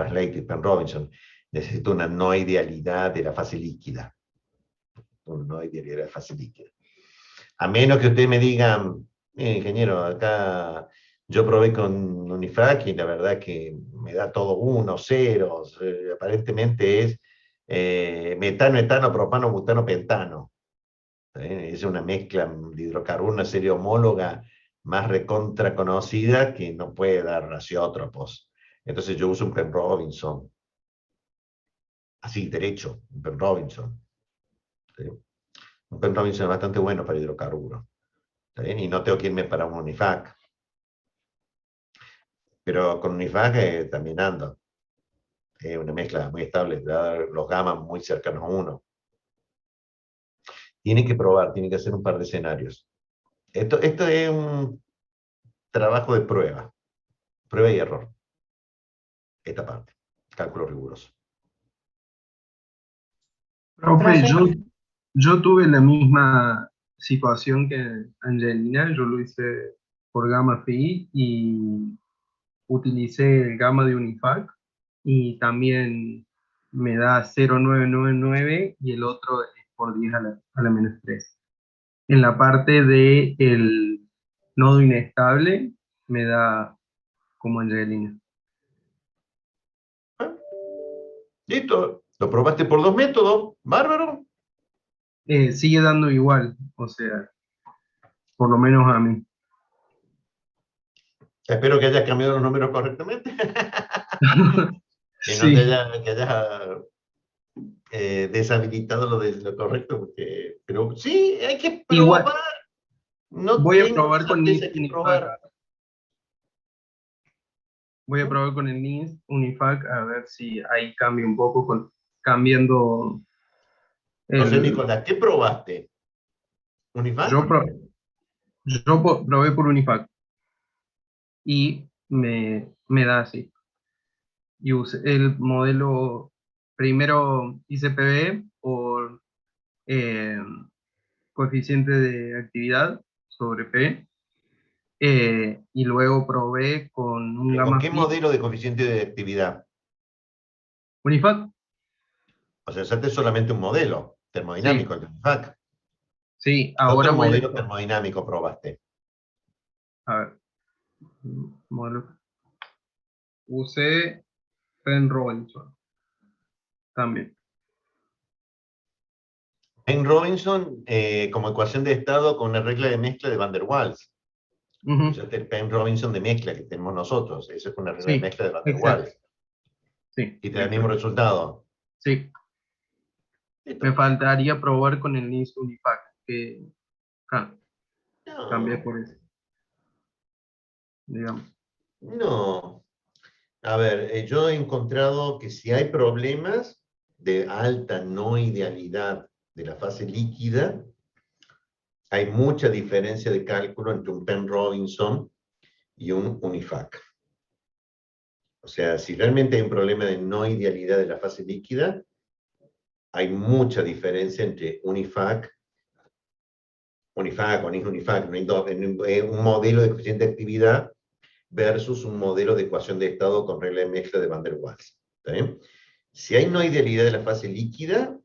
translated Penn Robinson, necesito una no idealidad de la fase líquida. Una no idealidad de la fase líquida. A menos que ustedes me digan, ingeniero, acá yo probé con Unifac y la verdad que me da todo 1, 0, aparentemente es metano, etano, propano, butano, pentano. Es una mezcla de hidrocarburos, una serie homóloga más recontra conocida que no puede dar raciótropos. Entonces yo uso un Penn Robinson. Así, derecho, un Penn Robinson. ¿Sí? Un Penn Robinson es bastante bueno para hidrocarburos. Y no tengo que irme para un Unifac. Pero con Unifac también ando. Es una mezcla muy estable, los gamas muy cercanos a 1. Tienen que probar, tienen que hacer un par de escenarios. Esto es un trabajo de prueba y error. Esta parte, cálculo riguroso. Profe, yo tuve la misma situación que Angelina, yo lo hice por Gamma Phi y utilicé el Gamma de Unifac y también me da 0,999 y el otro es por 10 a la menos 3. En la parte del nodo inestable me da como Angelina. Listo, lo probaste por 2 métodos, bárbaro. Sigue dando igual, o sea, por lo menos a mí. Espero que hayas cambiado los números correctamente. Que no te Sí. haya deshabilitado lo de lo correcto, pero sí, hay que Igual, probar. No voy a tengo probar con certeza, NIS hay que Unifac. probar. Voy a probar con el NIS Unifac a ver si ahí cambia un poco, cambiando Entonces, el... Nicolás, ¿qué probaste? ¿Unifac? Yo, probé por Unifac y me da así. Y usé el modelo, primero hice PV por eh, coeficiente de actividad sobre P, y luego probé con un ¿Pero con gamma qué phi. modelo de coeficiente de actividad? Unifac, O sea, usaste solamente un modelo termodinámico, sí, el de Unifac. sí, ¿Qué ahora otro voy modelo termodinámico probaste? a ver, modelo. Usé Penn Robinson también. Penn Robinson como ecuación de estado con una regla de mezcla de Van der Waals. Ujú, Usaste el Penn Robinson de mezcla que tenemos nosotros. Eso es una regla de sí, mezcla de Van der exacto, Waals. sí, Y te da el mismo exacto. resultado. Sí, me Listo. faltaría probar con el NIS Unifac, que ah, cambié No, por eso, digamos. no. A ver, yo he encontrado que si hay problemas de alta no idealidad de la fase líquida, hay mucha diferencia de cálculo entre un Penn Robinson y un Unifac. O sea, si realmente hay un problema de no idealidad de la fase líquida, hay mucha diferencia entre Unifac o Unifac, un modelo de coeficiente de actividad versus un modelo de ecuación de estado con regla de mezcla de Van der Waals. ¿Está bien? Si hay no idealidad de la fase líquida,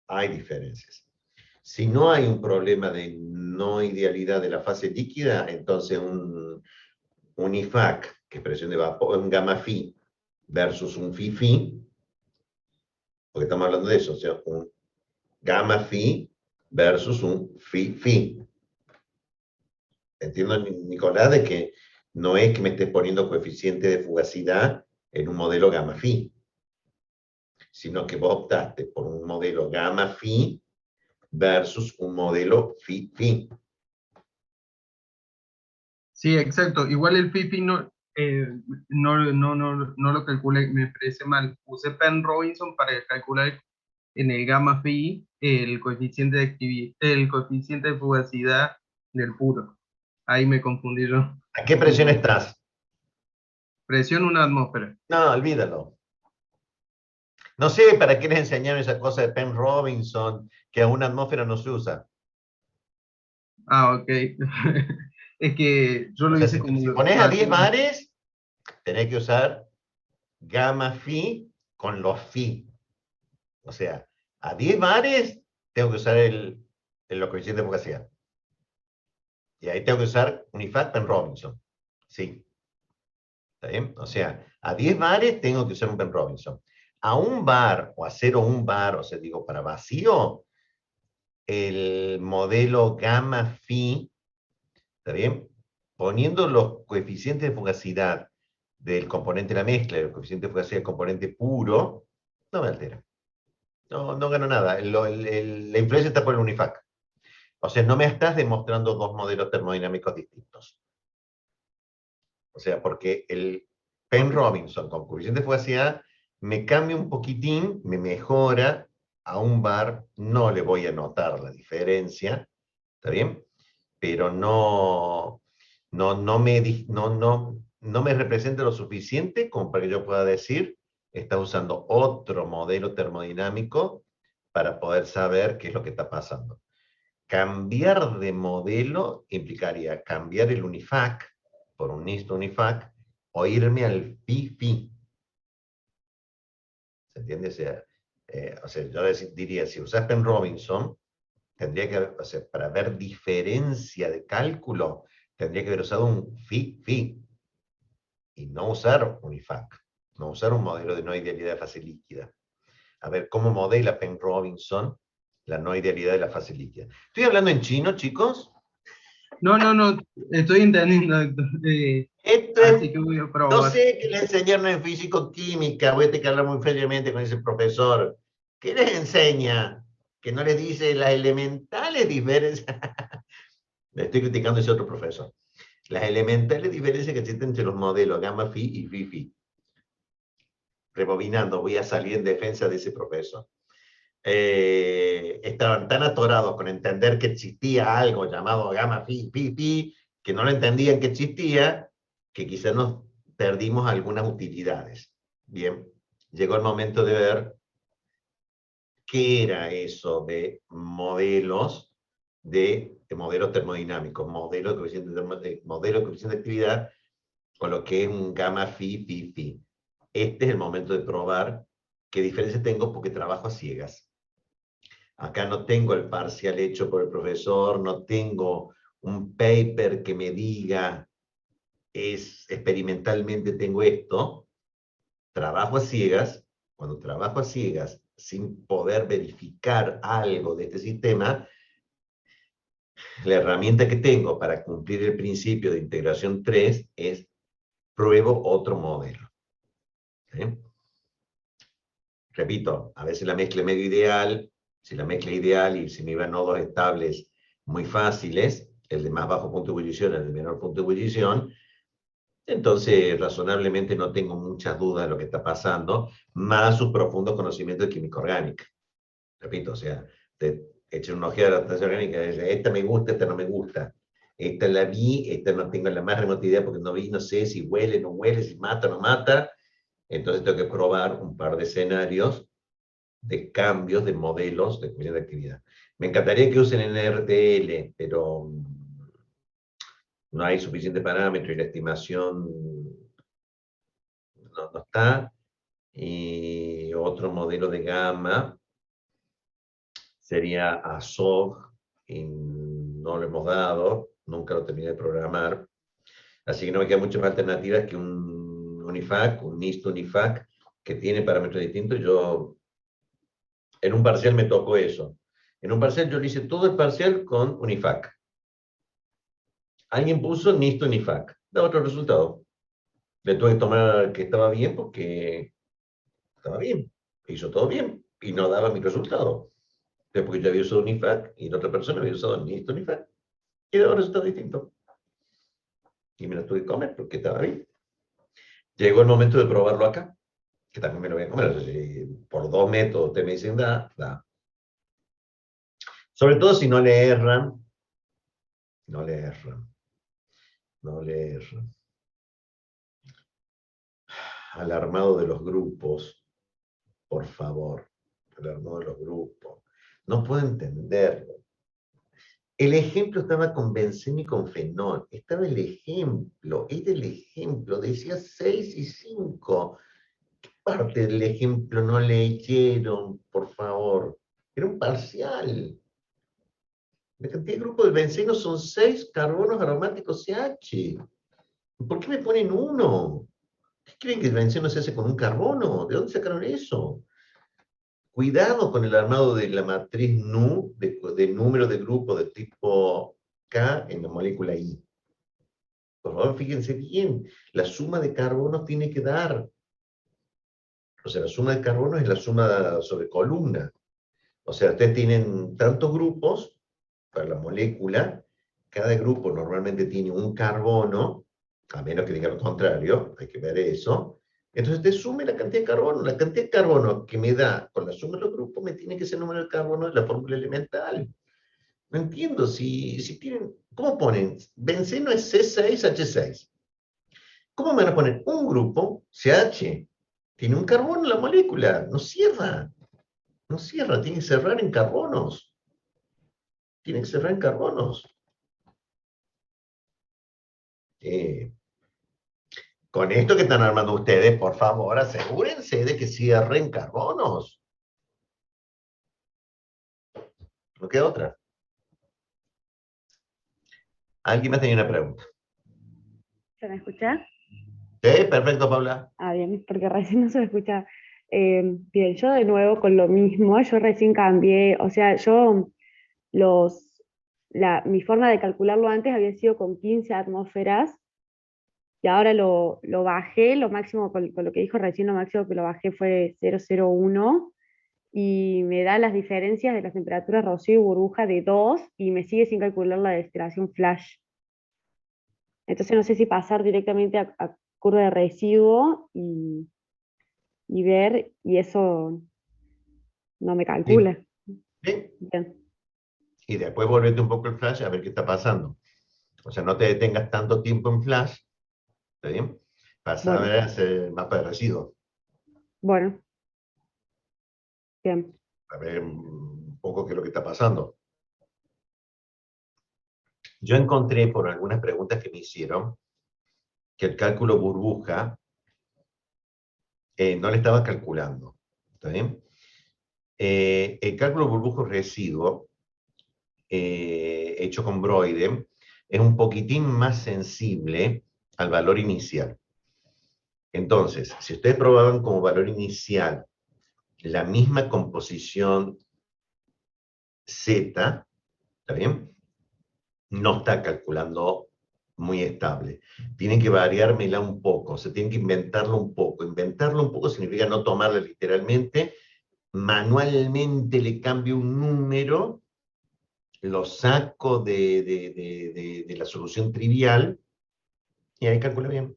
hay diferencias. Si no hay un problema de no idealidad de la fase líquida, entonces un IFAC, que es presión de vapor, un gamma phi, versus un phi-phi, porque estamos hablando de eso, o sea, un gamma phi versus un phi-phi. Entiendo, Nicolás, de que no es que me estés poniendo coeficiente de fugacidad en un modelo gamma phi, sino que vos optaste por un modelo gamma phi versus un modelo phi-phi. Sí, exacto. Igual el FIFI no lo calculé, me parece mal. Usé Penn Robinson para calcular en el gamma phi el coeficiente de el coeficiente de fugacidad del puro. Ahí me confundí yo ¿A qué un presión poco. estás? Presión una atmósfera. No, olvídalo. No sé para qué les enseñaron esa cosa de Penn Robinson, que a una atmósfera no se usa. Ah, ok. Es que yo O lo sea, hice como si pones a 10 relación. bares, tenés que usar gamma phi con los phi. O sea, a 10 bares tengo que usar los coeficientes de fugacidad. Y ahí tengo que usar Unifac Penn-Robinson. Sí. ¿Está bien? O sea, a 10 bares tengo que usar un Penn-Robinson. A un bar o a 0,1 bar, o sea, digo, para vacío, el modelo gamma phi, ¿está bien? Poniendo los coeficientes de fugacidad del componente de la mezcla y el coeficiente de fugacidad del componente puro, no me altera. No gano nada. La influencia está por el Unifac. O sea, no me estás demostrando dos modelos termodinámicos distintos. O sea, porque el Penn-Robinson con coeficiente de fugacidad me cambia un poquitín, me mejora. A un bar no le voy a notar la diferencia, ¿está bien? Pero no me representa lo suficiente como para que yo pueda decir, está usando otro modelo termodinámico para poder saber qué es lo que está pasando. Cambiar de modelo implicaría cambiar el Unifac por un NIST Unifac o irme al phi-phi. ¿Se entiende? O sea, yo diría, si usas Penn-Robinson, tendría que haber, o sea, para ver diferencia de cálculo, tendría que haber usado un phi-phi y no usar Unifac, no usar un modelo de no idealidad de fase líquida. A ver cómo modela Penn-Robinson la no idealidad de la fase líquida. ¿Estoy hablando en chino, chicos? No, estoy entendiendo, Héctor. Esto Así es, que voy a yo probar. sé que le enseñaron en físico-química, voy a tener que hablar muy fríamente con ese profesor. ¿Qué les enseña? Que no les dice las elementales diferencias. Le estoy criticando a ese otro profesor. Las elementales diferencias que existen entre los modelos gamma phi y phi phi. Rebobinando, voy a salir en defensa de ese profesor. Estaban tan atorados con entender que existía algo llamado gamma phi phi phi, que no lo entendían que existía, que quizás nos perdimos algunas utilidades. Bien, llegó el momento de ver qué era eso de modelos modelos termodinámicos, modelos de coeficiente de actividad, con lo que es un gamma phi phi phi. Este es el momento de probar qué diferencia tengo porque trabajo a ciegas. Acá no tengo el parcial hecho por el profesor, no tengo un paper que me diga experimentalmente tengo esto. Trabajo a ciegas. Cuando trabajo a ciegas sin poder verificar algo de este sistema, la herramienta que tengo para cumplir el principio de integración 3 es pruebo otro modelo. ¿Sí? Repito, a veces la mezcla es medio ideal. Si la mezcla es ideal y si me iban nodos estables muy fáciles, el de más bajo punto de ebullición, el de menor punto de ebullición, entonces razonablemente no tengo muchas dudas de lo que está pasando, más sus profundos conocimientos de química orgánica. Repito, o sea, te echen una ojeada a la sustancia orgánica y dices, esta me gusta, esta no me gusta. Esta la vi, esta no tengo la más remota idea porque no vi, no sé si huele, no huele, si mata, no mata. Entonces tengo que probar un par de escenarios de cambios de modelos de coeficiente de actividad. Me encantaría que usen en RTL, pero no hay suficiente parámetro y la estimación no está. Y otro modelo de gamma sería ASOG, y no lo hemos dado, nunca lo terminé de programar. Así que no me quedan muchas más alternativas que un Unifac, un NIST Unifac, que tiene parámetros distintos. Yo, en un parcial me tocó eso. En un parcial yo le hice todo el parcial con Unifac. Alguien puso NIST Unifac. Da otro resultado. Le tuve que tomar que estaba bien porque estaba bien. Hizo todo bien y no daba mi resultado. Porque yo había usado Unifac y la otra persona había usado NIST Unifac. Y daba un resultado distinto. Y me lo tuve que comer porque estaba bien. Llegó el momento de probarlo acá, que también me lo voy a comer. Si por 2 métodos ustedes me dicen da. Sobre todo si no le erran, no le erran, no le erran. Al armado de los grupos, por favor, al armado de los grupos. No puedo entenderlo. El ejemplo estaba con benceno y con fenol. Estaba el ejemplo, era el ejemplo, decía 6 y 5. parte del ejemplo no leyeron, por favor? Era un parcial. La cantidad de grupos de benceno son 6 carbonos aromáticos CH. ¿Por qué me ponen 1? ¿Qué creen que el benceno se hace con un carbono? ¿De dónde sacaron eso? Cuidado con el armado de la matriz NU, de número de grupo de tipo K en la molécula I. Por favor, fíjense bien, la suma de carbonos tiene que dar. O sea, la suma de carbonos es la suma sobre columna. O sea, ustedes tienen tantos grupos para la molécula, cada grupo normalmente tiene un carbono, a menos que diga lo contrario, hay que ver eso. Entonces te sume la cantidad de carbono. La cantidad de carbono que me da con la suma de los grupos me tiene que ser el número de carbono de la fórmula elemental. No entiendo si tienen... ¿Cómo ponen? Benceno es C6H6. ¿Cómo me van a poner un grupo, CH? Tiene un carbono en la molécula, no cierra. No cierra, tiene que cerrar en carbonos. Tiene que cerrar en carbonos. Con esto que están armando ustedes, por favor, asegúrense de que cierren carbonos. No queda otra. ¿Alguien más tenía una pregunta? ¿Se me escucha? Sí, perfecto, Paula. Ah, bien, porque recién no se me escucha. Bien, yo de nuevo con lo mismo, yo recién cambié, o sea, mi forma de calcularlo antes había sido con 15 atmósferas y ahora lo bajé, lo máximo, con lo que dijo recién, lo máximo que lo bajé fue 0,01 y me da las diferencias de las temperaturas rocío y burbuja de 2 y me sigue sin calcular la destilación flash. Entonces no sé si pasar directamente a curva de residuo y ver, y eso no me Sí. calcula. Sí. Bien. Y después volvete un poco el flash a ver qué está pasando. O sea, no te detengas tanto tiempo en flash. ¿Está bien? Pasa a Bueno, ver el mapa de residuos. bueno, bien. A ver un poco qué es lo que está pasando. Yo encontré por algunas preguntas que me hicieron que el cálculo burbuja no le estaba calculando. ¿Está bien? El cálculo burbuja residuo hecho con Broide es un poquitín más sensible al valor inicial. Entonces, si ustedes probaban como valor inicial la misma composición Z, ¿está bien? No está calculando muy estable. Tienen que variármela un poco, se tienen que inventarlo un poco. Inventarlo un poco significa no tomarla literalmente, manualmente le cambio un número, lo saco de la solución trivial y ahí calcula bien.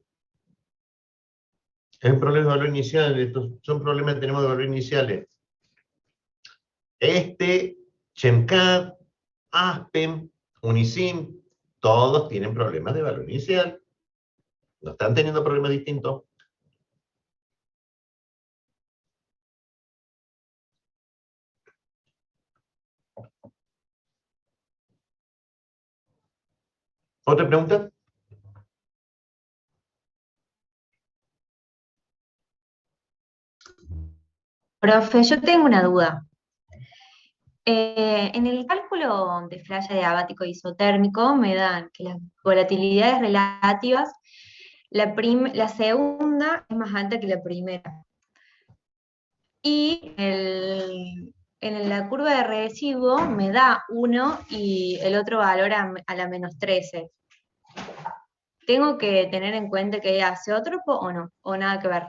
Es un problema de valor inicial, estos son problemas que tenemos de valor iniciales. Chemcad, Aspen, Unisim, todos tienen problemas de valor inicial. No están teniendo problemas distintos. ¿Otra pregunta? Profe, yo tengo una duda. En el cálculo de flash adiabático isotérmico me dan que las volatilidades relativas, la segunda es más alta que la primera. Y en la curva de residuo me da 1 y el otro valor a la menos 13. ¿Tengo que tener en cuenta que hace otro o no? ¿O nada que ver?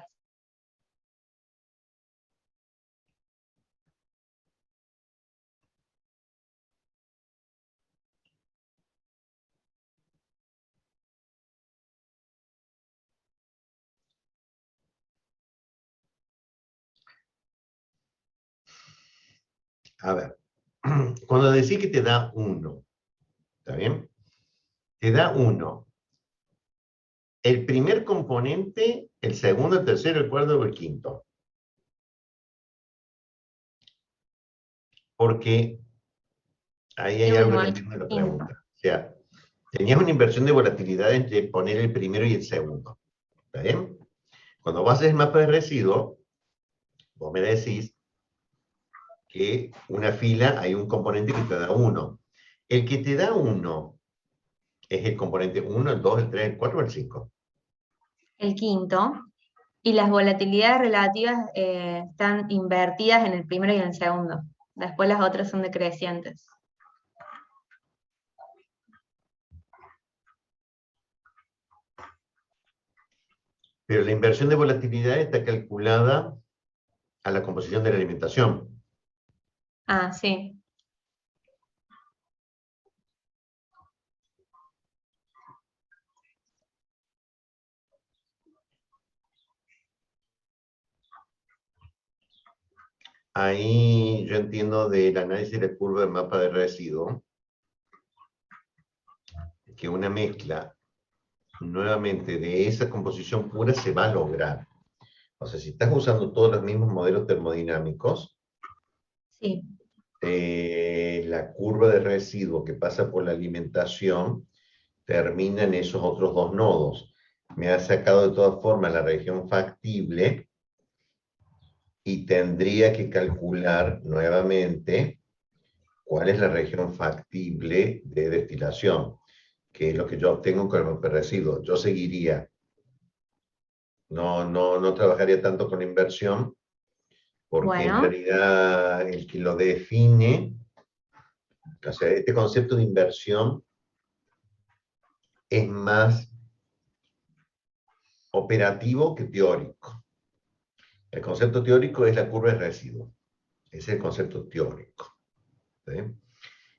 A ver, cuando decís que te da 1, ¿está bien? Te da 1. El primer componente, el segundo, el tercero, el cuarto o el quinto. Porque ahí hay algo que no entiendo de la pregunta. O sea, tenías una inversión de volatilidad entre poner el primero y el segundo. ¿Está bien? Cuando vos haces el mapa de residuo, vos me decís que una fila hay un componente que te da 1. El que te da 1 es el componente 1, el 2, el 3, el 4 o el 5. El quinto. Y las volatilidades relativas están invertidas en el primero y en el segundo. Después las otras son decrecientes. Pero la inversión de volatilidad está calculada a la composición de la alimentación. Ah, sí. Ahí yo entiendo del análisis de la curva de mapa de residuo que una mezcla nuevamente de esa composición pura se va a lograr. O sea, si estás usando todos los mismos modelos termodinámicos, Sí. la curva de residuo que pasa por la alimentación termina en esos otros dos nodos. Me ha sacado de todas formas la región factible y tendría que calcular nuevamente cuál es la región factible de destilación, que es lo que yo obtengo con el mapa de residuo. Yo seguiría, no trabajaría tanto con inversión, porque en Bueno, realidad el que lo define, o sea, este concepto de inversión es más operativo que teórico. El concepto teórico es la curva de residuo. Ese es el concepto teórico. ¿Sí?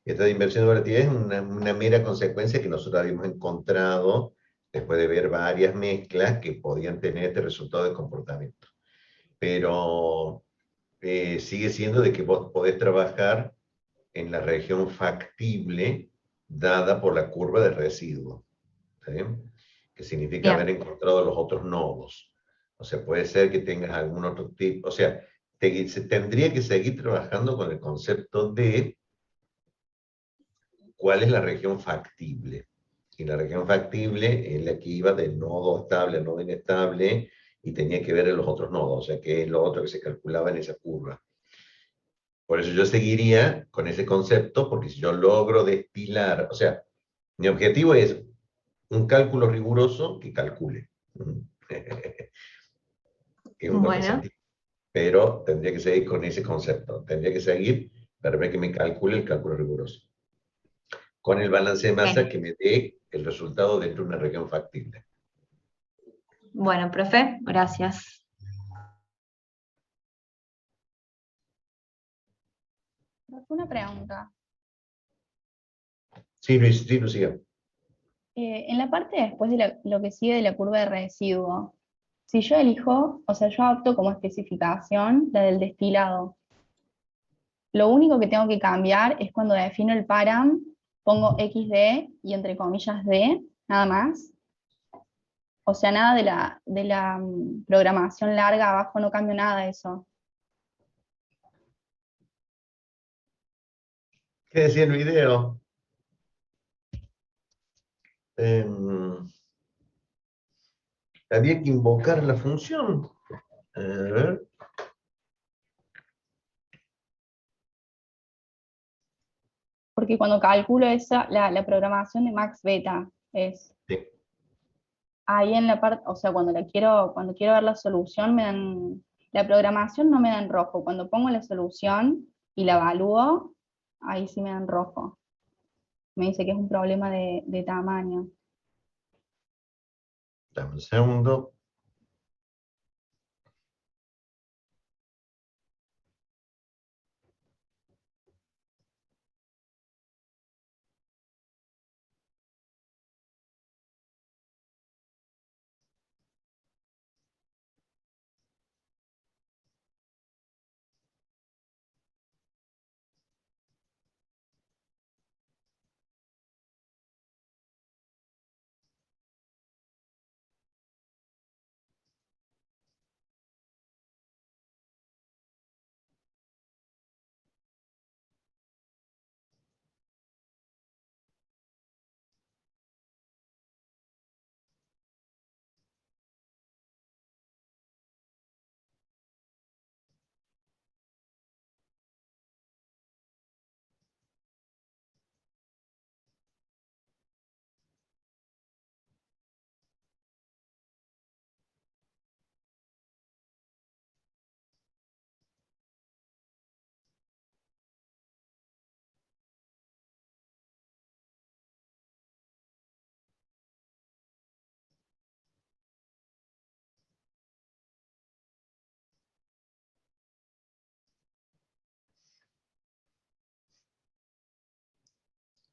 Esta de inversión de volatilidad es una mera consecuencia que nosotros habíamos encontrado después de ver varias mezclas que podían tener este resultado de comportamiento. Pero sigue siendo de que vos podés trabajar en la región factible dada por la curva de residuo, ¿sí? Que significa haber bien. encontrado los otros nodos. O sea, puede ser que tengas algún otro tipo, o sea, se tendría que seguir trabajando con el concepto de cuál es la región factible. Y la región factible es la que iba del nodo estable al nodo inestable y tenía que ver en los otros nodos, o sea, que es lo otro que se calculaba en esa curva. Por eso yo seguiría con ese concepto, porque si yo logro destilar, o sea, mi objetivo es un cálculo riguroso que calcule. Que es un dato Bueno, científico. Pero tendría que seguir con ese concepto. Tendría que seguir para ver que me calcule el cálculo riguroso. Con el balance de masa bien. que me dé el resultado dentro de una región factible. Bueno, profe, gracias. Una pregunta. Sí, Luis, sí, Lucía. En la parte después de lo que sigue de la curva de residuo, si yo elijo, o sea, yo opto como especificación la del destilado, lo único que tengo que cambiar es cuando defino el param, pongo XD y entre comillas D, nada más. O sea, nada de la programación larga abajo, no cambio nada de eso. ¿Qué decía el video? Em, había que invocar la función. A ver. Porque cuando calculo esa, la programación de max beta es Sí. ahí en la parte, o sea, cuando quiero ver la solución, la programación no me da en rojo. Cuando pongo la solución y la evalúo, ahí sí me da en rojo. Me dice que es un problema de tamaño. Dame un segundo.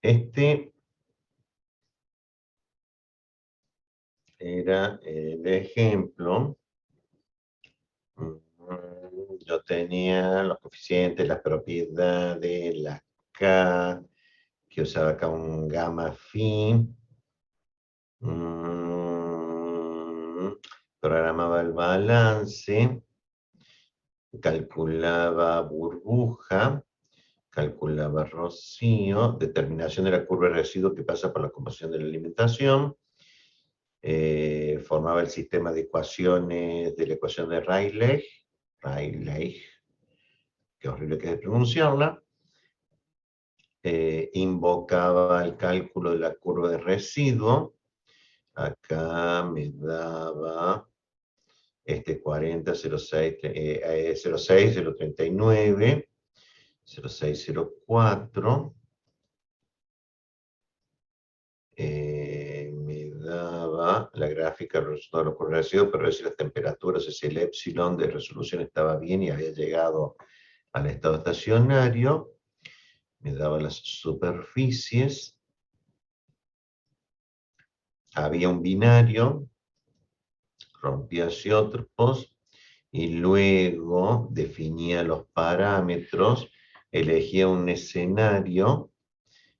Este era el ejemplo. Yo tenía los coeficientes, las propiedades, la K, que usaba acá un gamma phi. Programaba el balance, calculaba burbuja, calculaba rocío, determinación de la curva de residuo que pasa por la composición de la alimentación, formaba el sistema de ecuaciones de la ecuación de Rayleigh, qué horrible que es de pronunciarla, invocaba el cálculo de la curva de residuo, acá me daba 40, 06, 06, 039, 0604, me daba la gráfica del resultado de los curvas de residuo, pero si las temperaturas, si el epsilon de resolución estaba bien y había llegado al estado estacionario, me daba las superficies, había un binario, rompía isótopos, y luego definía los parámetros, elegía un escenario,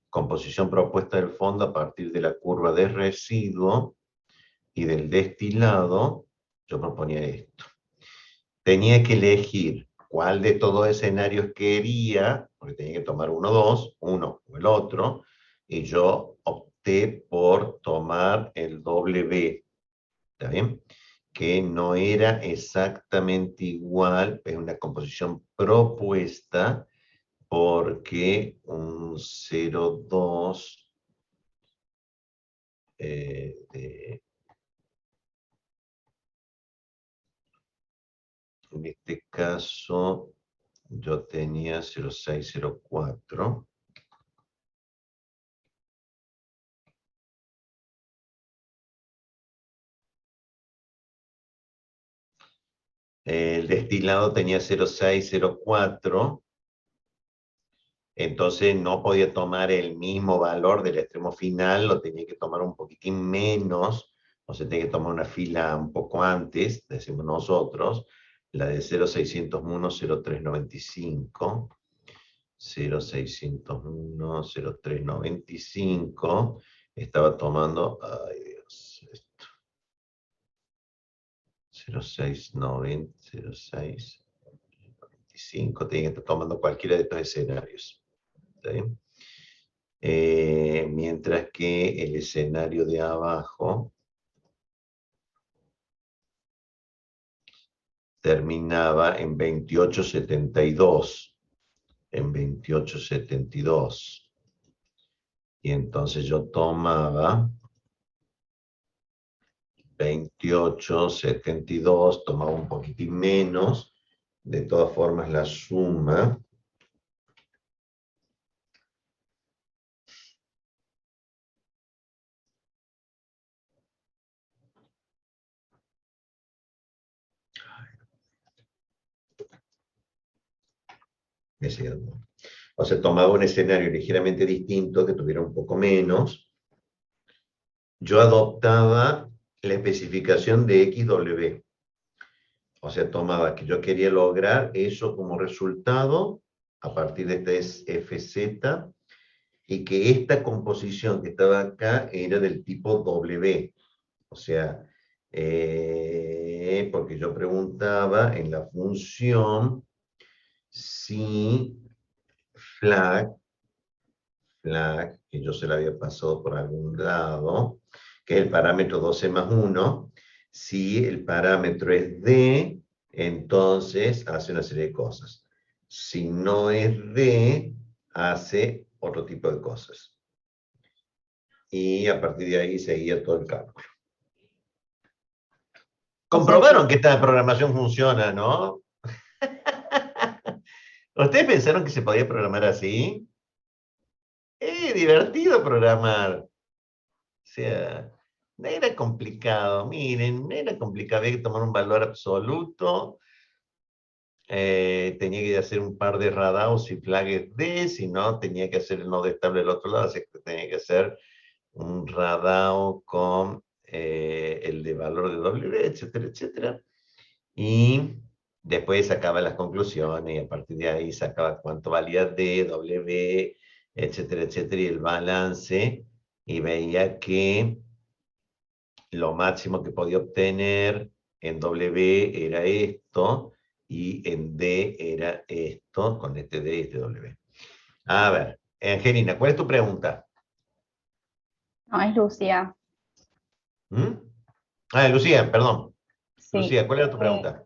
composición propuesta del fondo a partir de la curva de residuo y del destilado, yo proponía esto. Tenía que elegir cuál de todos los escenarios quería, porque tenía que tomar uno o el otro, y yo opté por tomar el W, ¿está bien? Que no era exactamente igual, es una composición propuesta, porque un 0,2 en este caso yo tenía 0,604. El destilado tenía 0,604. Entonces no podía tomar el mismo valor del extremo final, lo tenía que tomar un poquitín menos, o sea, tenía que tomar una fila un poco antes, decimos nosotros, la de 0,601, 0,395, 0,601, 0,395, estaba tomando, ay Dios, esto, 0,690, 0,695, tenía que estar tomando cualquiera de estos escenarios. ¿Sí? Mientras que el escenario de abajo terminaba en 28,72. En 28,72. Y entonces yo tomaba 28,72, tomaba un poquitín menos, de todas formas la suma o sea, tomaba un escenario ligeramente distinto, que tuviera un poco menos. Yo adoptaba la especificación de XW. O sea, tomaba que yo quería lograr eso como resultado a partir de este FZ, y que esta composición que estaba acá era del tipo W. O sea, porque yo preguntaba en la función si flag, que yo se la había pasado por algún lado, que es el parámetro 12 más 1, si el parámetro es D, entonces hace una serie de cosas. Si no es D, hace otro tipo de cosas. Y a partir de ahí seguía todo el cálculo. Comprobaron que esta programación funciona, ¿no? ¿Ustedes pensaron que se podía programar así? Es divertido programar. O sea, no era complicado, miren, no era complicado, había que tomar un valor absoluto, tenía que hacer un par de radaos y flags D, si no, tenía que hacer el nodo estable del otro lado, así que tenía que hacer un radao con el de valor de W, etcétera, etcétera. Y después sacaba las conclusiones y a partir de ahí sacaba cuánto valía D, W, etcétera, etcétera, y el balance, y veía que lo máximo que podía obtener en W era esto, y en D era esto, con este D y este W. A ver, Angelina, ¿cuál es tu pregunta? No, es Lucía. ¿Mm? Ah, Lucía, perdón. Sí. Lucía, ¿cuál era tu pregunta?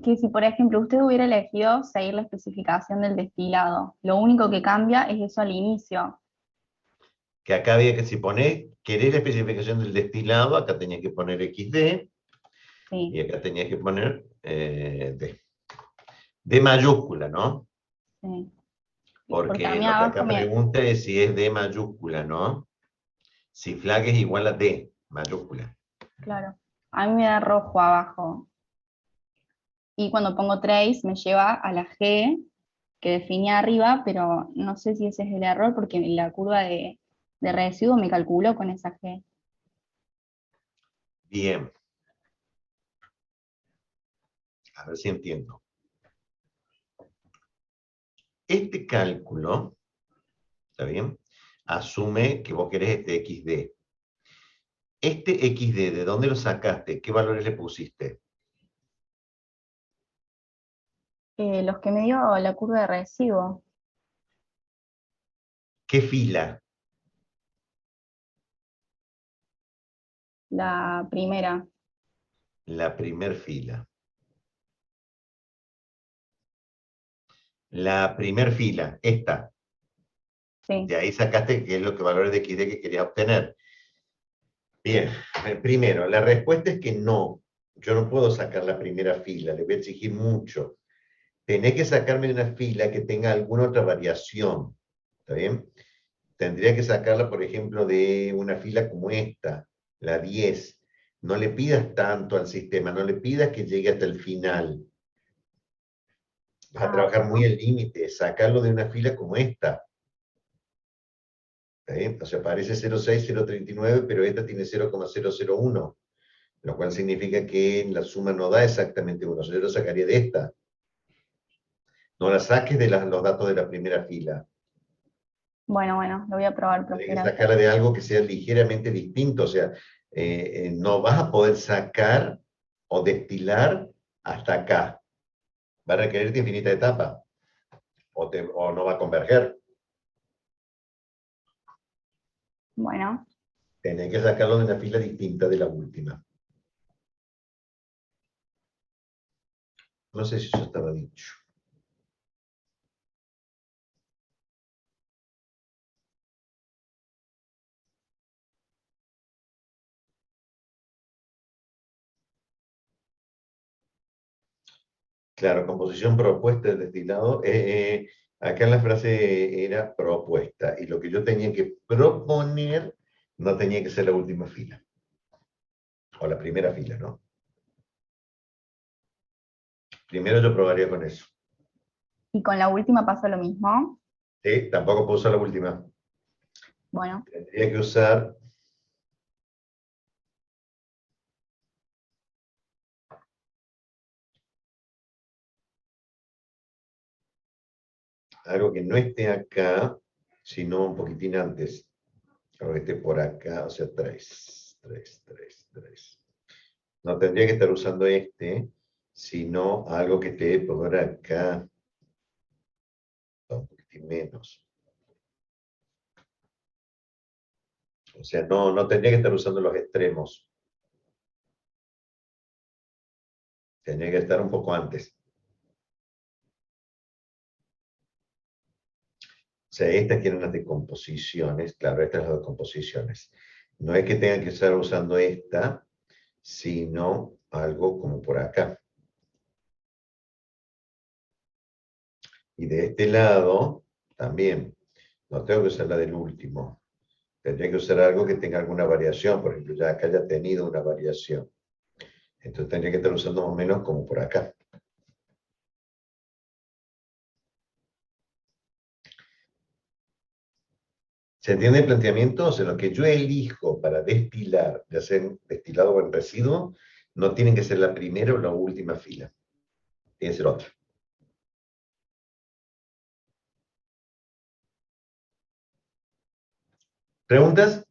Que si, por ejemplo, usted hubiera elegido seguir la especificación del destilado, lo único que cambia es eso al inicio. Que acá había que, si ponés, querés la especificación del destilado, acá tenías que poner XD, Sí, y acá tenías que poner D. D mayúscula, ¿no? sí. Porque a Porque mí lo que abajo acá pregunta es si es D mayúscula, ¿no? Si flag es igual a D mayúscula. claro, a mí me da rojo abajo. Y cuando pongo trace me lleva a la G que definía arriba, pero no sé si ese es el error porque la curva de residuo me calculó con esa G. Bien. A ver si entiendo. Este cálculo, ¿está bien? Asume que vos querés este XD. Este XD, ¿de dónde lo sacaste? ¿Qué valores le pusiste? Los que me dio la curva de residuo, ¿Qué fila? la primera, La primer fila. La primer fila, esta. sí. De ahí sacaste qué es lo que valores de XD que querías obtener. Bien, primero, la respuesta es que no. Yo no puedo sacar la primera fila, le voy a exigir mucho. Tenés que sacarme una fila que tenga alguna otra variación. ¿Está bien? Tendría que sacarla, por ejemplo, de una fila como esta, la 10. No le pidas tanto al sistema, no le pidas que llegue hasta el final. Vas a trabajar muy al límite, sacarlo de una fila como esta. ¿Está bien? O sea, parece 0,6, 0,39, pero esta tiene 0,001, lo cual significa que la suma no da exactamente 1. Yo lo sacaría de esta. No la saques de los datos de la primera fila. Bueno, lo voy a probar, profe, Tienes que gracias. sacarla de algo que sea ligeramente distinto. O sea, no vas a poder sacar o destilar hasta acá. Va a requerirte infinita etapa. O no va a converger. Bueno, Tenés que sacarlo de una fila distinta de la última. No sé si eso estaba dicho. Claro, composición propuesta del destilado. Acá en la frase era propuesta. Y lo que yo tenía que proponer no tenía que ser la última fila. O la primera fila, ¿no? Primero yo probaría con eso. y con la última pasa lo mismo. Sí, tampoco puedo usar la última. Bueno, Tendría que usar algo que no esté acá, sino un poquitín antes. Algo que esté por acá, o sea, 3. No tendría que estar usando este, sino algo que esté por acá, un poquitín menos. O sea, no tendría que estar usando los extremos. Tendría que estar un poco antes. O sea, estas tienen las decomposiciones. Claro, estas son las decomposiciones. No es que tengan que estar usando esta, sino algo como por acá. Y de este lado, también, no tengo que usar la del último. Tendría que usar algo que tenga alguna variación. Por ejemplo, ya acá haya tenido una variación. Entonces tendría que estar usando más o menos como por acá. ¿Se entiende el planteamiento? O sea, lo que yo elijo para destilar, ya sea en destilado o en residuo, no tienen que ser la primera o la última fila. Tiene que ser otra. ¿Preguntas?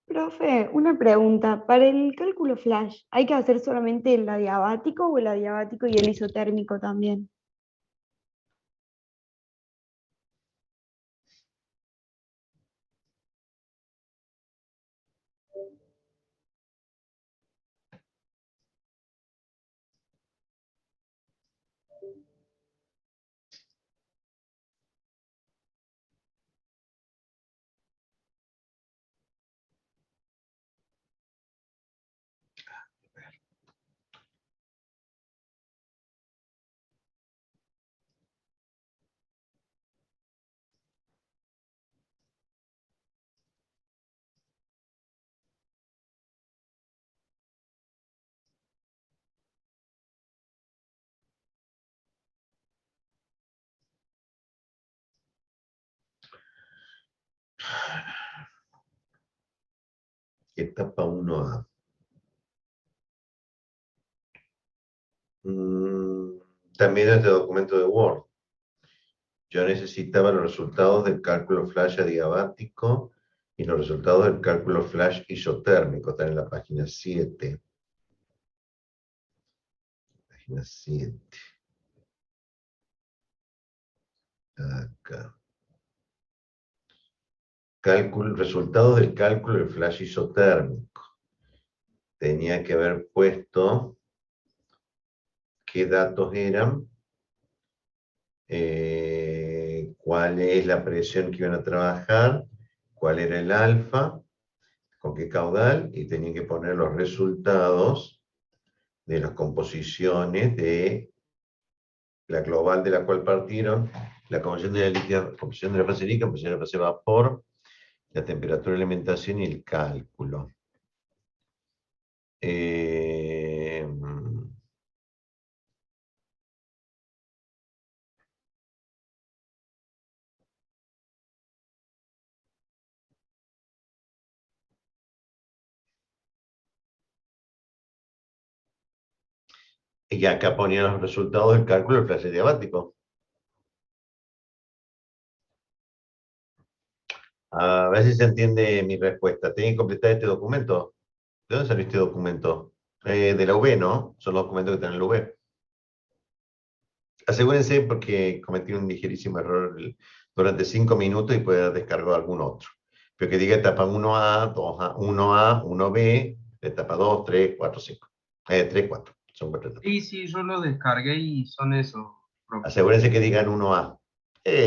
Profe, una pregunta. Para el cálculo flash, ¿hay que hacer solamente el adiabático o el adiabático y el isotérmico también? Etapa 1A. También es de documento de Word. Yo necesitaba los resultados del cálculo flash adiabático y los resultados del cálculo flash isotérmico. Están en la página 7. Página 7. Acá. Resultados del cálculo del flash isotérmico. Tenía que haber puesto qué datos eran, cuál es la presión que iban a trabajar, cuál era el alfa, con qué caudal, y tenía que poner los resultados de las composiciones de la global de la cual partieron, la composición de la líquida, composición de la fase líquida, composición de la fase vapor, la temperatura de alimentación y el cálculo. Y acá ponían los resultados del cálculo del flash adiabático. A ver si se entiende mi respuesta. Tienen que completar este documento. ¿De dónde salió este documento? De la UB, ¿no? Son los documentos que están en la UB. Asegúrense porque cometí un ligerísimo error durante 5 minutos y puede haber descargado algún otro. Pero que diga etapa 1A, 2A, 1A, 1B, etapa 2, 3, 4, 5. 3, 4. Son 4 etapas. Sí, yo lo descargué y son esos. Profe. Asegúrense que digan 1A.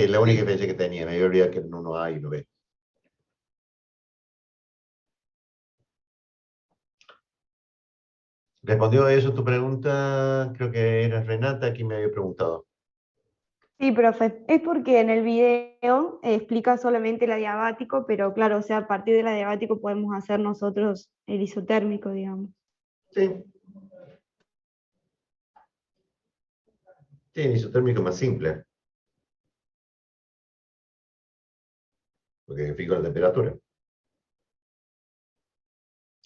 La única diferencia que tenía. Me había olvidado que eran 1A y 1B. ¿Respondió a eso tu pregunta? Creo que era Renata quien me había preguntado. Sí, profe. Es porque en el video explica solamente el adiabático, pero claro, o sea, a partir del adiabático podemos hacer nosotros el isotérmico, digamos. Sí. Sí, el isotérmico más simple. Porque fijo la temperatura.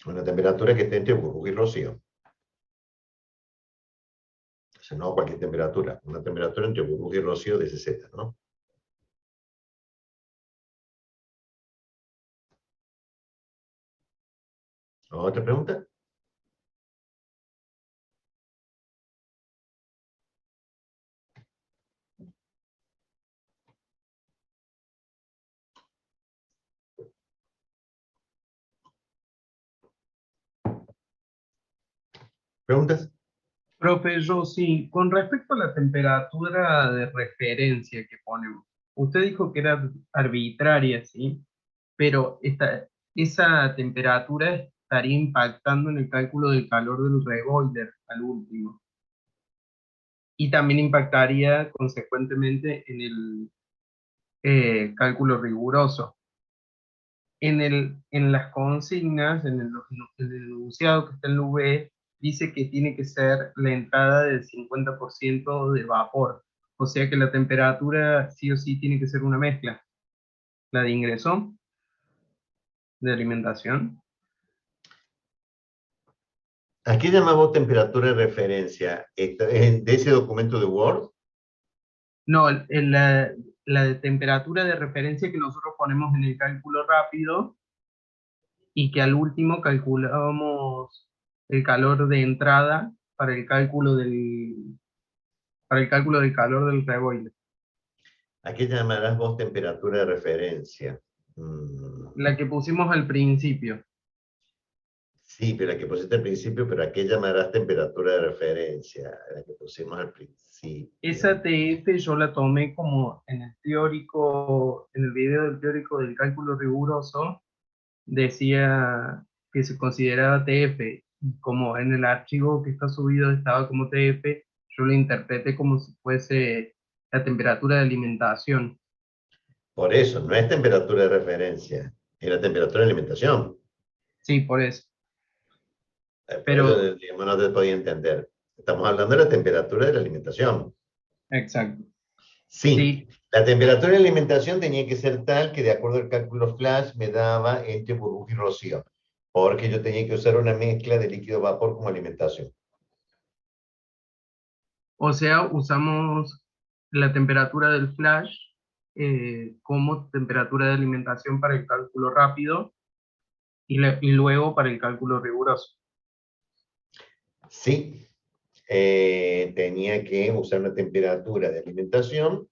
Una temperatura que esté entre burbuja y rocío. O sea, no cualquier temperatura. Una temperatura entre burbuja y rocío de 60, ¿no? ¿Otra pregunta? ¿Preguntas? Profe, yo sí, con respecto a la temperatura de referencia que ponemos, usted dijo que era arbitraria, ¿sí? Pero esa temperatura estaría impactando en el cálculo del calor del reboiler al último. Y también impactaría consecuentemente en el cálculo riguroso. En las consignas, en el enunciado que está en la UV, dice que tiene que ser la entrada del 50% de vapor. O sea que la temperatura sí o sí tiene que ser una mezcla. La de ingreso, de alimentación. ¿A qué llamamos temperatura de referencia? ¿De ese documento de Word? No, la de temperatura de referencia que nosotros ponemos en el cálculo rápido y que al último calculamos el calor de entrada para el cálculo del calor del reboiler. ¿A qué llamarás vos temperatura de referencia? La que pusimos al principio. Sí, pero la que pusiste al principio, pero ¿a qué llamarás temperatura de referencia? La que pusimos al principio. Esa TF yo la tomé como en el teórico, en el video del teórico del cálculo riguroso, decía que se consideraba TF. Como en el archivo que está subido estaba como TF, yo lo interpreté como si fuese la temperatura de alimentación. Por eso, no es temperatura de referencia, es la temperatura de alimentación. Sí, por eso. Por Pero, eso, digamos, no te podía entender. Estamos hablando de la temperatura de la alimentación. exacto. Sí, Sí, la temperatura de alimentación tenía que ser tal que de acuerdo al cálculo flash me daba entre burbuja y rocío, porque yo tenía que usar una mezcla de líquido vapor como alimentación. o sea, usamos la temperatura del flash como temperatura de alimentación para el cálculo rápido y luego para el cálculo riguroso. Sí, tenía que usar una temperatura de alimentación,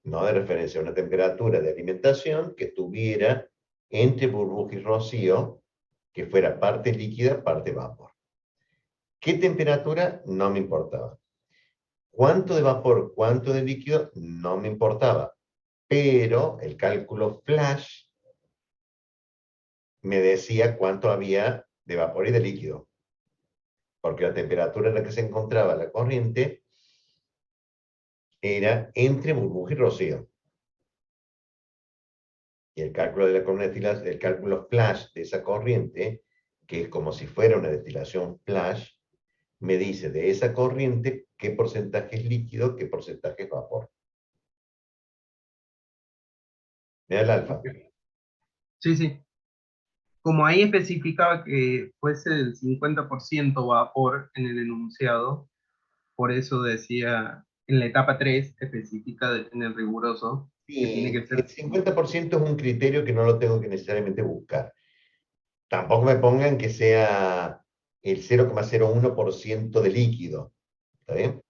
no de referencia, una temperatura de alimentación que tuviera entre burbuja y rocío, que fuera parte líquida, parte vapor. ¿Qué temperatura? No me importaba. ¿Cuánto de vapor, cuánto de líquido? No me importaba. Pero el cálculo flash me decía cuánto había de vapor y de líquido. Porque la temperatura en la que se encontraba la corriente era entre burbuja y rocío. Y el cálculo de la corriente, el cálculo flash de esa corriente, que es como si fuera una destilación flash, me dice de esa corriente qué porcentaje es líquido, qué porcentaje es vapor. Mira el alfa. Sí, sí. Como ahí especificaba que fuese el 50% vapor en el enunciado, por eso decía en la etapa 3 específica en el riguroso, que tiene Sí, que el ser 50% es un criterio que no lo tengo que necesariamente buscar. Tampoco me pongan que sea el 0,01% de líquido, ¿está bien?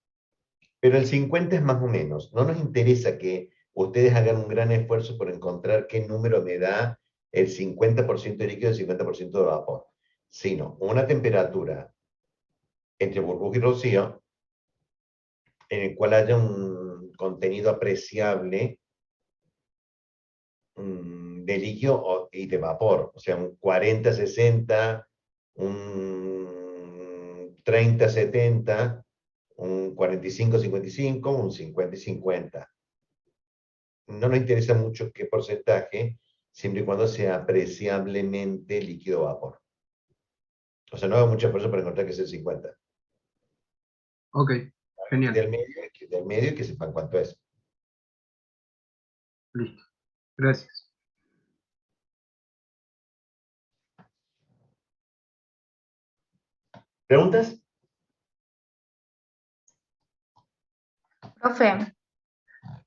Pero el 50 es más o menos. No nos interesa que ustedes hagan un gran esfuerzo por encontrar qué número me da el 50% de líquido y el 50% de vapor, sino una temperatura entre burbuja y rocío en el cual haya un contenido apreciable de líquido y de vapor, o sea, un 40-60, un 30-70, un 45-55, un 50-50. No nos interesa mucho qué porcentaje, siempre y cuando sea apreciablemente líquido-vapor. O sea, no hago mucho esfuerzo para encontrar que sea el 50. ok, genial, Del medio y que sepan cuánto es. listo, gracias. ¿Preguntas? Profe,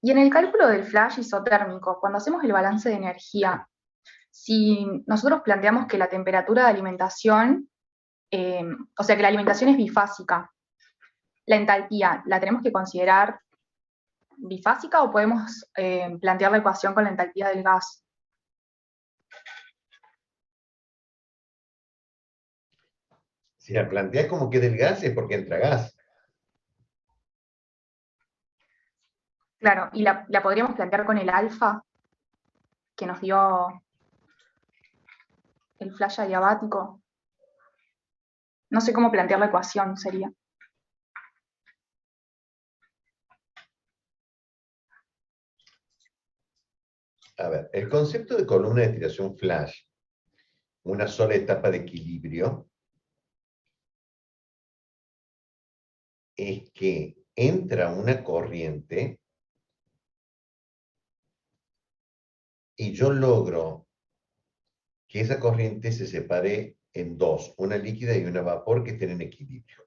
y en el cálculo del flash isotérmico, cuando hacemos el balance de energía, si nosotros planteamos que la temperatura de alimentación, o sea que la alimentación es bifásica, la entalpía, ¿la tenemos que considerar bifásica o podemos plantear la ecuación con la entalpía del gas? Si la planteas como que del gas es porque entra gas. Claro, y la podríamos plantear con el alfa que nos dio el flash adiabático. No sé cómo plantear la ecuación, sería. A ver, el concepto de columna de destilación flash, una sola etapa de equilibrio, es que entra una corriente y yo logro que esa corriente se separe en dos, una líquida y una vapor que estén en equilibrio.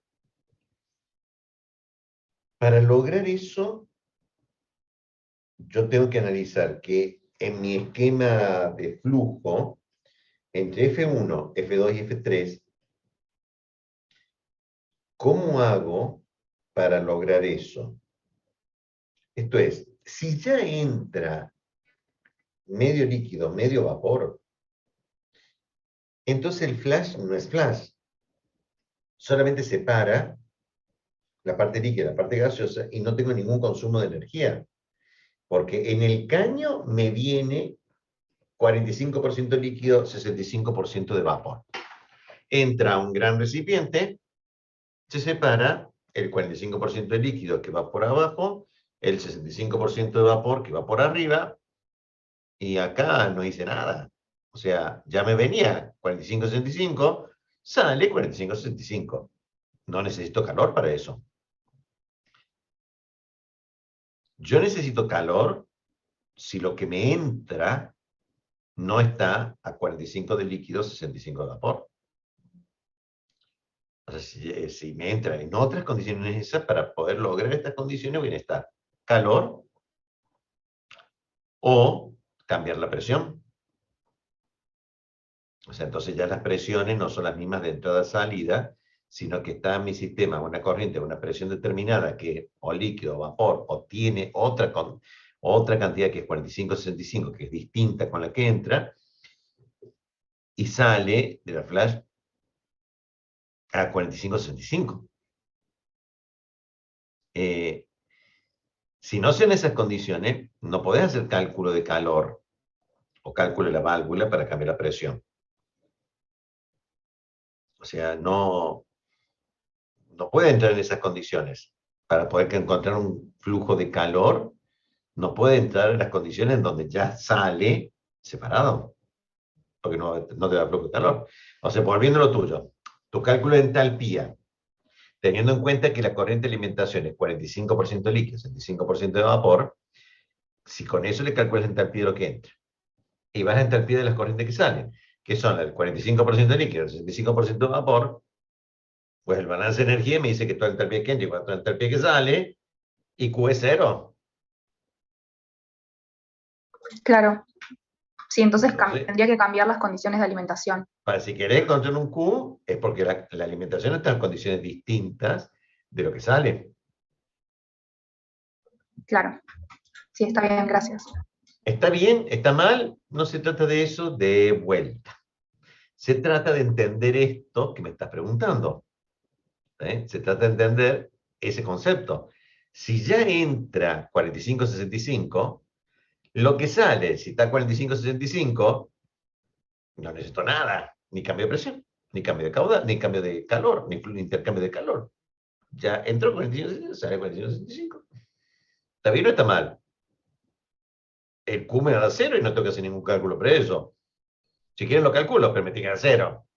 Para lograr eso, yo tengo que analizar que en mi esquema de flujo, entre F1, F2 y F3, ¿cómo hago para lograr eso? Esto es, si ya entra medio líquido, medio vapor, entonces el flash no es flash. Solamente separa la parte líquida, la parte gaseosa, y no tengo ningún consumo de energía. Porque en el caño me viene 45% líquido, 65% de vapor. Entra un gran recipiente, se separa el 45% de líquido que va por abajo, el 65% de vapor que va por arriba, y acá no hice nada. O sea, ya me venía 45-65, sale 45-65. No necesito calor para eso. Yo necesito calor si lo que me entra no está a 45 de líquido, 65 de vapor. O sea, si me entra en otras condiciones esas, para poder lograr estas condiciones voy a necesitar calor o cambiar la presión. O sea, entonces ya las presiones no son las mismas de entrada-salida, sino que está en mi sistema una corriente, una presión determinada que o líquido o vapor, o tiene otra cantidad que es 45-65, que es distinta con la que entra, y sale de la flash a 45-65. Si no sean esas condiciones, no podés hacer cálculo de calor o cálculo de la válvula para cambiar la presión. O sea, no puede entrar en esas condiciones. Para poder encontrar un flujo de calor, no puede entrar en las condiciones en donde ya sale separado, porque no te da flujo de calor. O sea, volviendo a lo tuyo, tu cálculo de entalpía, teniendo en cuenta que la corriente de alimentación es 45% líquido, 65% de vapor, si con eso le calculas la entalpía de lo que entra, y vas a entalpía de las corrientes que salen, que son el 45% líquido, el 65% de vapor, pues el balance de energía me dice que toda la entalpía que entra y toda la entalpía que sale, y Q es cero. Claro. Sí, entonces Entonces, tendría que cambiar las condiciones de alimentación. para si querés encontrar un Q, es porque la alimentación está en condiciones distintas de lo que sale. Claro. Sí, está bien, gracias. ¿Está bien? ¿Está mal? No se trata de eso de vuelta. Se trata de entender esto que me estás preguntando. Se trata de entender ese concepto. Si ya entra 45-65, lo que sale, si está 45-65, no necesito nada, ni cambio de presión, ni cambio de caudal, ni cambio de calor, ni intercambio de calor. Ya entró 45-65, sale 45-65. ¿Está bien o está mal? El Q me da cero y no tengo que hacer ningún cálculo para eso. Si quieren lo calculo, pero me tiene que dar cero.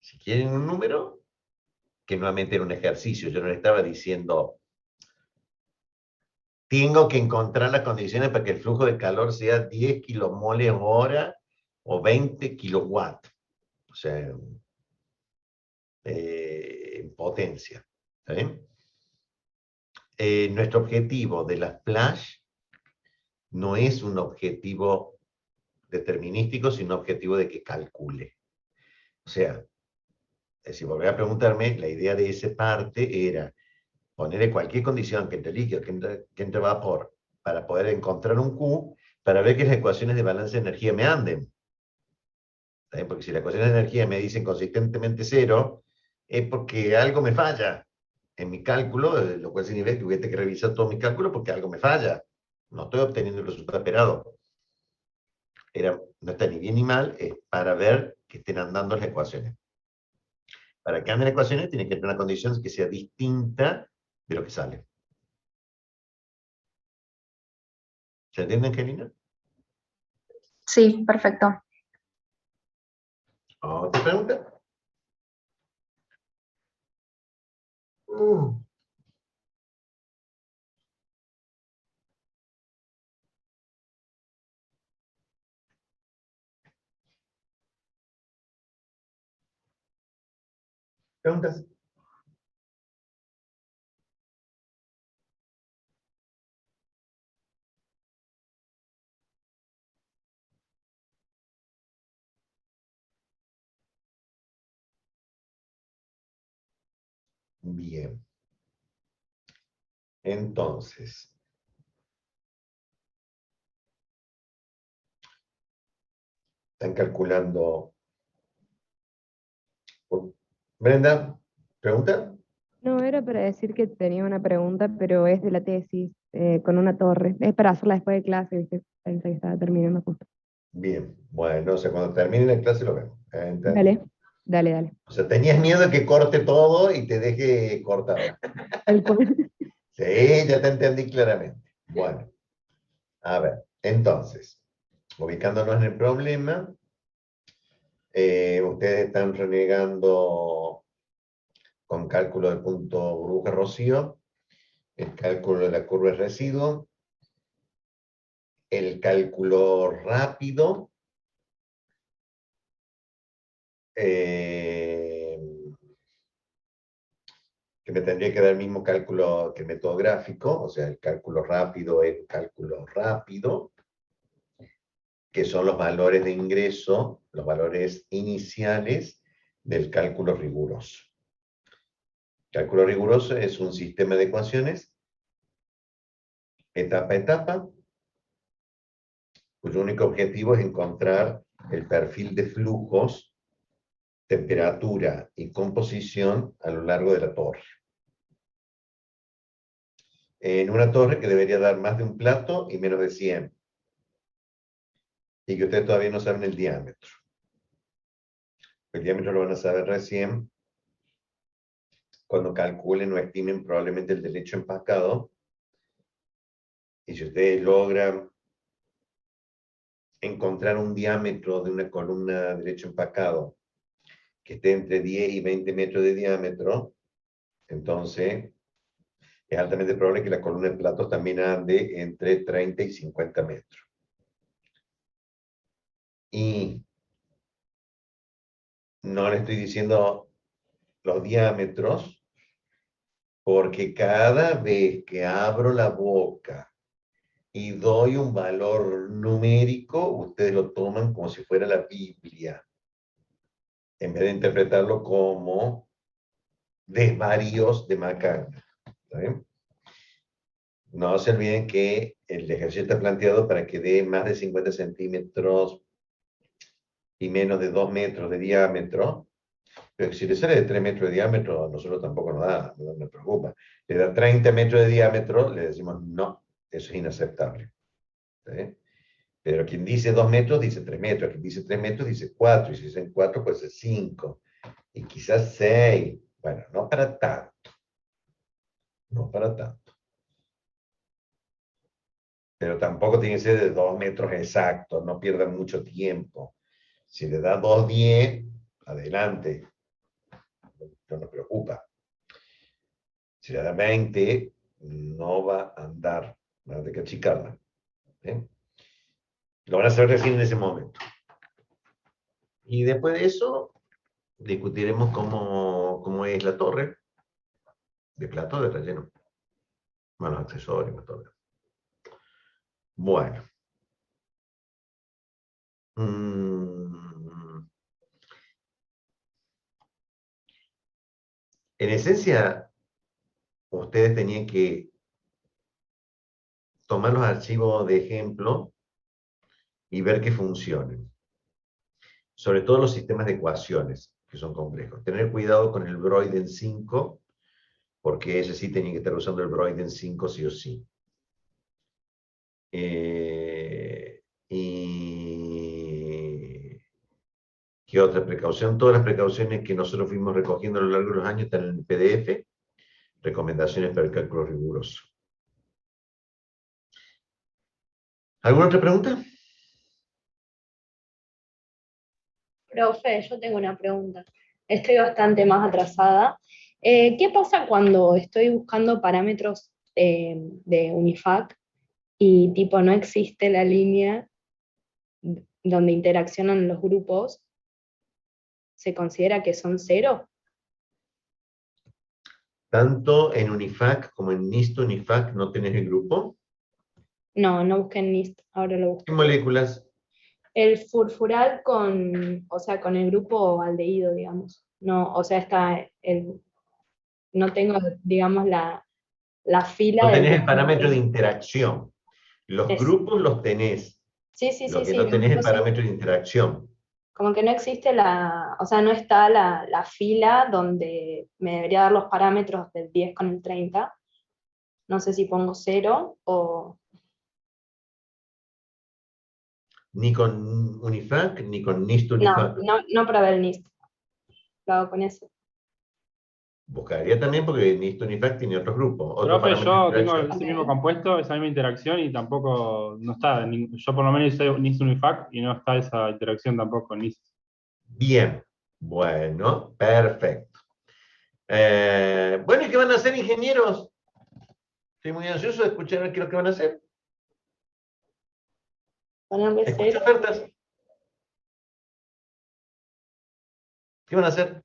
Si quieren un número, que nuevamente era un ejercicio, yo no le estaba diciendo, tengo que encontrar las condiciones para que el flujo de calor sea 10 kilomoles hora o 20 kilowatts. O sea, en potencia. ¿Está bien? Nuestro objetivo de la flash no es un objetivo determinístico, sino un objetivo de que calcule. O sea, si volver a preguntarme, la idea de esa parte era ponerle cualquier condición que entre líquido, que entre vapor, para poder encontrar un Q, para ver que las ecuaciones de balance de energía me anden. Porque si las ecuaciones de energía me dicen consistentemente cero, es porque algo me falla en mi cálculo, lo cual significa que voy a tener que revisar todo mi cálculo porque algo me falla. No estoy obteniendo el resultado esperado. No está ni bien ni mal, es para ver que estén andando las ecuaciones. Para que anden las ecuaciones tiene que tener una condición que sea distinta de lo que sale. ¿Se entiende, Angelina? Sí, perfecto. ¿Otra pregunta? ¿Preguntas? Bien. Entonces, están calculando. Brenda, ¿pregunta? No, era para decir que tenía una pregunta, pero es de la tesis, con una torre. Es para hacerla después de clase, ¿viste? Pensé que estaba terminando justo. Bien, bueno, o sea, cuando termine la clase lo vemos. Dale, dale, dale. O sea, tenías miedo de que corte todo y te deje cortado. El cual- Sí, ya te entendí claramente. Bueno, a ver, entonces, ubicándonos en el problema, ustedes están renegando con cálculo del punto burbuja-rocío, el cálculo de la curva de residuo, el cálculo rápido, que me tendría que dar el mismo cálculo que el método gráfico, o sea, el cálculo rápido es cálculo rápido, que son los valores de ingreso, los valores iniciales del cálculo riguroso. Cálculo riguroso es un sistema de ecuaciones, etapa a etapa, cuyo único objetivo es encontrar el perfil de flujos, temperatura y composición a lo largo de la torre. En una torre que debería dar más de un plato y menos de 100. Y que ustedes todavía no saben el diámetro. El diámetro lo van a saber recién cuando calculen o estimen probablemente el derecho empacado. Y si ustedes logran encontrar un diámetro de una columna derecho empacado que esté entre 10 y 20 metros de diámetro, entonces es altamente probable que la columna de platos también ande entre 30 y 50 metros. Y no le estoy diciendo los diámetros, porque cada vez que abro la boca y doy un valor numérico, ustedes lo toman como si fuera la Biblia, en vez de interpretarlo como desvaríos de macana. ¿Está bien? No se olviden que el ejercicio está planteado para que dé más de 50 centímetros y menos de 2 metros de diámetro, pero si le sale de 3 metros de diámetro, a nosotros tampoco nos da, no me preocupa. Le da 30 metros de diámetro, le decimos no, eso es inaceptable. ¿Sí? Pero quien dice 2 metros, dice 3 metros. Quien dice 3 metros, dice 4. Y si dicen 4, pues es 5. Y quizás 6. Bueno, no para tanto. No para tanto. Pero tampoco tiene que ser de 2 metros exactos. No pierdan mucho tiempo. Si le da 2,10, adelante. No nos preocupa. Si le da 20, no va a andar. Va a tener que achicarla. ¿Sí? Lo van a saber recién en ese momento. Y después de eso, discutiremos cómo es la torre, de plato de relleno. Bueno, accesorios, todo. Bueno. En esencia, ustedes tenían que tomar los archivos de ejemplo y ver que funcionen. Sobre todo los sistemas de ecuaciones, que son complejos. Tener cuidado con el Broyden 5, porque ese sí tenía que estar usando el Broyden 5 sí o sí. Y ¿qué otra precaución? Todas las precauciones que nosotros fuimos recogiendo a lo largo de los años están en el PDF. Recomendaciones para el cálculo riguroso. ¿Alguna otra pregunta? Profe, yo tengo una pregunta. Estoy bastante más atrasada. ¿Qué pasa cuando estoy buscando parámetros de Unifac y tipo no existe la línea donde interaccionan los grupos? ¿Se considera que son cero? Tanto en Unifac como en NIST Unifac no tenés el grupo. No, no busqué en NIST, ahora lo busqué. ¿Qué moléculas? El furfural o sea, con el grupo aldehído, digamos. No, o sea, no tengo, digamos, la fila No del tenés el grupo parámetro de NIST. interacción. Los Es- grupos los tenés. Sí, sí, Lo sí, que sí, no los tenés es el grupos sí. parámetro de interacción. Como que no existe o sea, no está la fila donde me debería dar los parámetros del 10 con el 30. No sé si pongo 0 o... Ni con Unifac, ni con NIST No, Unifac. no probé el NIST. Lo hago con eso. Buscaría también porque NIST Unifac tiene otros grupos, otros Profe, parámetros de yo tengo interacción. ese mismo compuesto, esa misma interacción y tampoco no está. Yo por lo menos hice NIST Unifac y no está esa interacción tampoco en NIST. Bien, bueno, perfecto. Bueno, ¿y qué van a hacer, ingenieros? Estoy muy ansioso de escuchar qué es lo que van a hacer. Ponerle Escucho 0. ofertas. ¿Qué van a hacer?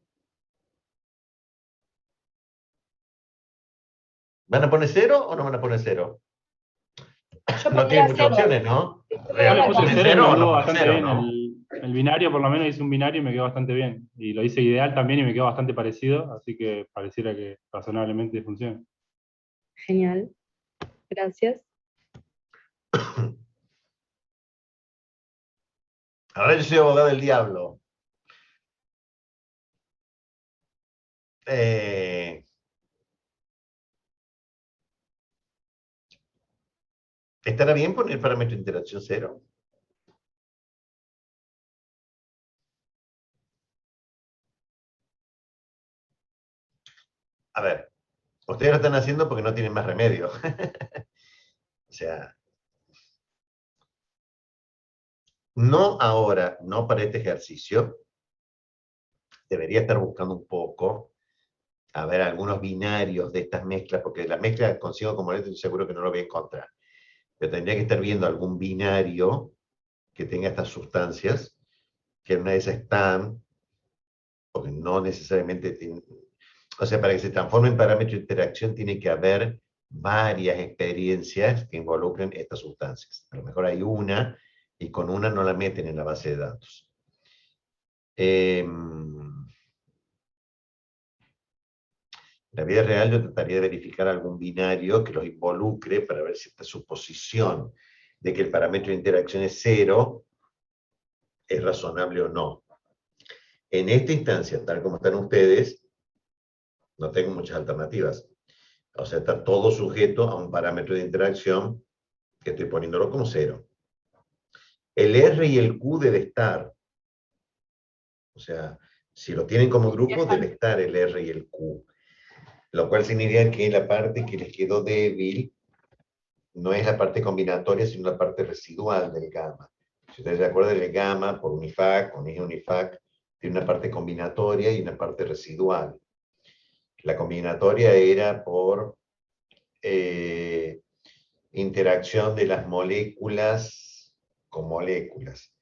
¿Van a poner 0 o no van a poner 0? Yo No podría tienen muchas hacerlo. opciones, ¿no? Yo le puse ¿Ponen 0 y me 0 o no anduvo ponen bastante 0, bien. no? El binario, por lo menos hice un binario y me quedó bastante bien. Y lo hice ideal también y me quedó bastante parecido, así que pareciera que razonablemente funciona. Genial. Gracias. Ahora yo soy abogado del diablo. ¿Estará bien poner el parámetro de interacción 0? A ver, ustedes lo están haciendo porque no tienen más remedio. O sea, no ahora, no para este ejercicio. Debería estar buscando un poco, a ver, algunos binarios de estas mezclas, porque la mezcla consigo como estoy seguro que no lo voy a encontrar. Pero tendría que estar viendo algún binario que tenga estas sustancias, que en una de esas están, porque no necesariamente tienen, o sea, para que se transforme en parámetro de interacción tiene que haber varias experiencias que involucren estas sustancias. A lo mejor hay una y con una no la meten en la base de datos. En la vida real yo trataría de verificar algún binario que los involucre para ver si esta suposición de que el parámetro de interacción es 0 es razonable o no. En esta instancia, tal como están ustedes, no tengo muchas alternativas. O sea, está todo sujeto a un parámetro de interacción que estoy poniéndolo como 0. El R y el Q debe estar. O sea, si lo tienen como grupo, debe estar el R y el Q. Lo cual significa que la parte que les quedó débil no es la parte combinatoria, sino la parte residual del gamma. Si ustedes se acuerdan, el gamma por Unifac, con Unifac, tiene una parte combinatoria y una parte residual. La combinatoria era por interacción de las moléculas con moléculas.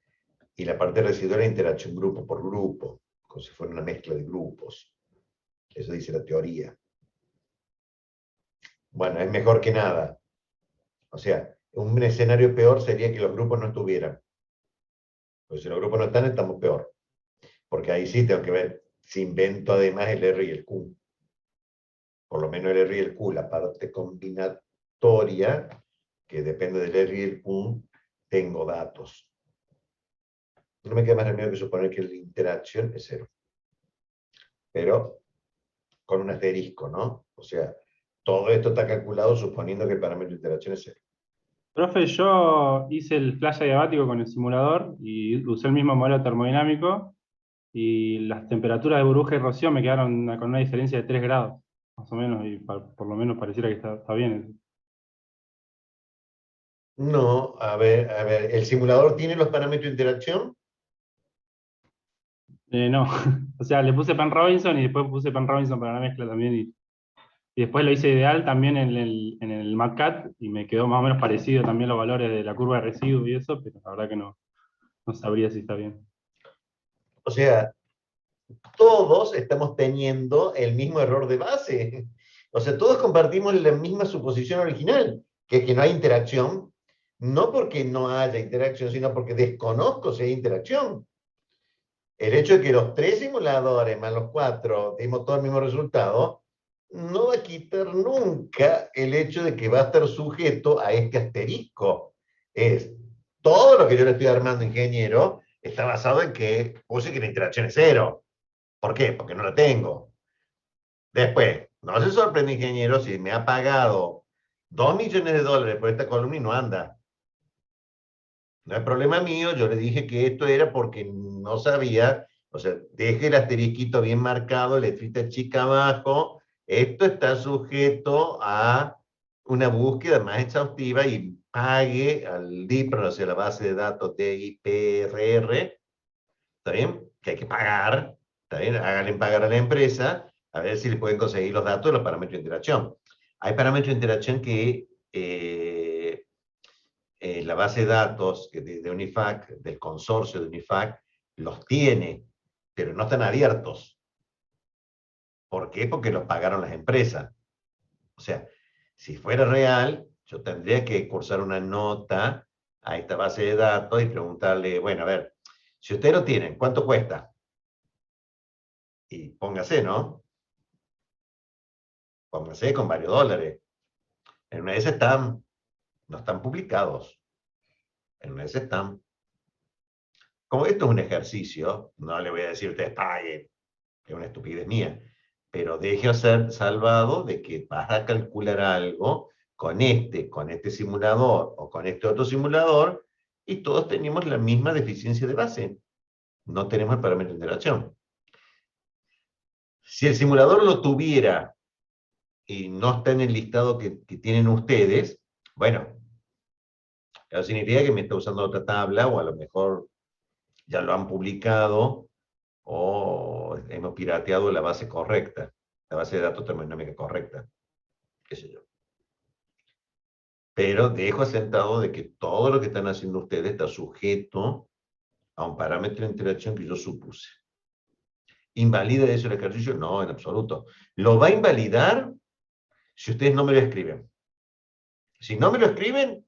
Y la parte residual era interacción grupo por grupo, como si fuera una mezcla de grupos. Eso dice la teoría. Bueno, es mejor que nada. O sea, un escenario peor sería que los grupos no estuvieran. Porque si los grupos no están, estamos peor. Porque ahí sí tengo que ver si invento además el R y el Q. Por lo menos el R y el Q, la parte combinatoria, que depende del R y el Q, tengo datos. No me queda más remedio que suponer que la interacción es 0. Pero con un asterisco, ¿no? O sea, todo esto está calculado suponiendo que el parámetro de interacción es 0. Profe, yo hice el flash adiabático con el simulador y usé el mismo modelo termodinámico y las temperaturas de burbuja y rocío me quedaron con una diferencia de 3 grados, más o menos, y por lo menos pareciera que está bien. No, a ver, ¿el simulador tiene los parámetros de interacción? No, o sea, le puse Pan Robinson y después puse Pan Robinson para la mezcla también y después lo hice ideal también en el MATCAT y me quedó más o menos parecido también los valores de la curva de residuos y eso, pero la verdad que no sabría si está bien. O sea, todos estamos teniendo el mismo error de base. O sea, todos compartimos la misma suposición original, que es que no hay interacción, no porque no haya interacción, sino porque desconozco si hay interacción. El hecho de que los 3 simuladores más los 4 dimos todo el mismo resultado, no va a quitar nunca el hecho de que va a estar sujeto a este asterisco. Es todo lo que yo le estoy armando, ingeniero, está basado en que puse que la interacción es 0. ¿Por qué? Porque no la tengo. Después, no se sorprende, ingeniero, si me ha pagado $2 millones por esta columna y no anda. No es problema mío, yo le dije que esto era porque no sabía, o sea, deje el asterisquito bien marcado, letrita chica abajo, esto está sujeto a una búsqueda más exhaustiva y pague al DIPR, o sea, la base de datos de IPRR, ¿está bien? Que hay que pagar, ¿está bien? Háganle pagar a la empresa, a ver si le pueden conseguir los datos de los parámetros de interacción. Hay parámetros de interacción que la base de datos de UNIFAC, del consorcio de UNIFAC, los tiene, pero no están abiertos. ¿Por qué? Porque los pagaron las empresas. O sea, si fuera real, yo tendría que cursar una nota a esta base de datos y preguntarle, bueno, a ver, si ustedes lo tienen, ¿cuánto cuesta? Y póngase, ¿no? Póngase con varios dólares. En una de esas no están publicados. En una de esas están. Como esto es un ejercicio, no le voy a decir ustedes paguen, es una estupidez mía, pero deje ser salvado de que vas a calcular algo con este simulador o con este otro simulador y todos tenemos la misma deficiencia de base. No tenemos el parámetro de interacción. Si el simulador lo tuviera y no está en el listado que tienen ustedes, bueno, eso significa que me está usando otra tabla o a lo mejor ya lo han publicado o hemos pirateado la base correcta, la base de datos termodinámica correcta, qué sé yo. Pero dejo asentado de que todo lo que están haciendo ustedes está sujeto a un parámetro de interacción que yo supuse. ¿Invalida eso el ejercicio? No, en absoluto. Lo va a invalidar si ustedes no me lo escriben. Si no me lo escriben,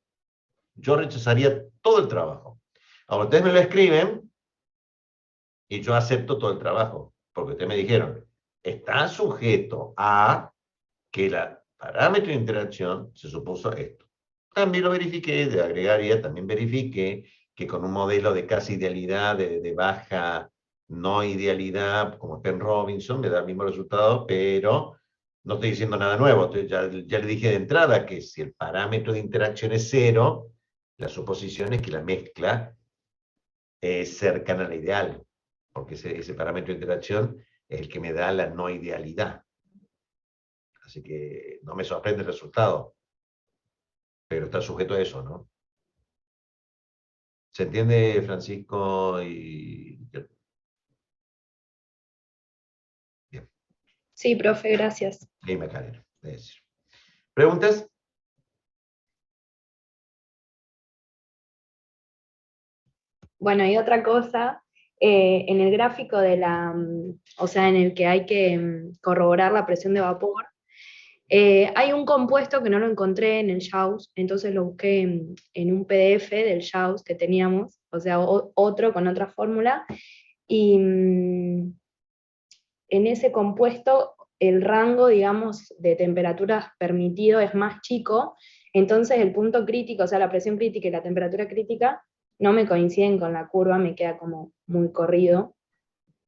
yo rechazaría todo el trabajo. Ahora, ustedes me lo escriben y yo acepto todo el trabajo, porque ustedes me dijeron, está sujeto a que el parámetro de interacción se supuso esto. También lo verifiqué, de agregaría, también verifiqué que con un modelo de casi idealidad, de baja no idealidad, como Penn Robinson, me da el mismo resultado, pero no estoy diciendo nada nuevo. Entonces ya le dije de entrada que si el parámetro de interacción es 0, la suposición es que la mezcla es cercana a la ideal, porque ese parámetro de interacción es el que me da la no idealidad. Así que no me sorprende el resultado, pero está sujeto a eso, ¿no? ¿Se entiende, Francisco? Bien. Sí, profe, gracias. Dime, Karen. ¿Preguntas? Bueno, y otra cosa, en el gráfico de o sea, en el que hay que corroborar la presión de vapor, hay un compuesto que no lo encontré en el JAWS, entonces lo busqué en un PDF del JAWS que teníamos, o sea, otro con otra fórmula, y en ese compuesto el rango, digamos, de temperaturas permitido es más chico, entonces el punto crítico, o sea, la presión crítica y la temperatura crítica, no me coinciden con la curva, me queda como muy corrido,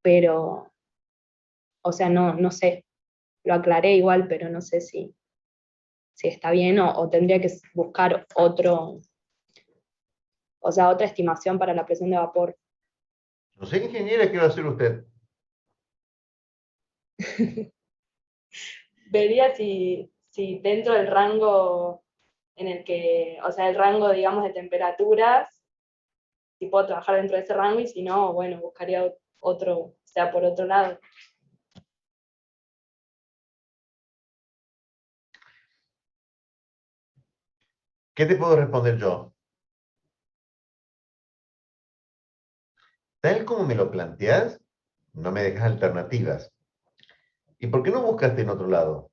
pero, o sea, no sé, lo aclaré igual, pero no sé si está bien o tendría que buscar otro, o sea, otra estimación para la presión de vapor. No sé, ingeniera, ¿qué va a hacer usted? Vería si dentro del rango en el que, o sea, el rango, digamos, de temperaturas, si puedo trabajar dentro de ese rango, y si no, bueno, buscaría otro, o sea, por otro lado. ¿Qué te puedo responder yo? Tal como me lo planteas, no me dejas alternativas. ¿Y por qué no buscaste en otro lado?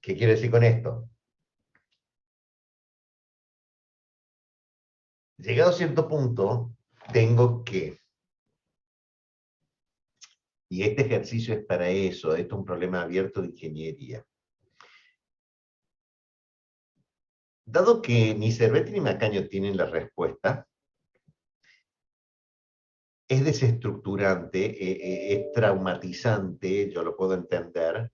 ¿Qué quiero decir con esto? Llegado a cierto punto, tengo que, y este ejercicio es para eso, esto es un problema abierto de ingeniería. Dado que ni Cervetti ni Macaño tienen la respuesta, es desestructurante, es traumatizante, yo lo puedo entender.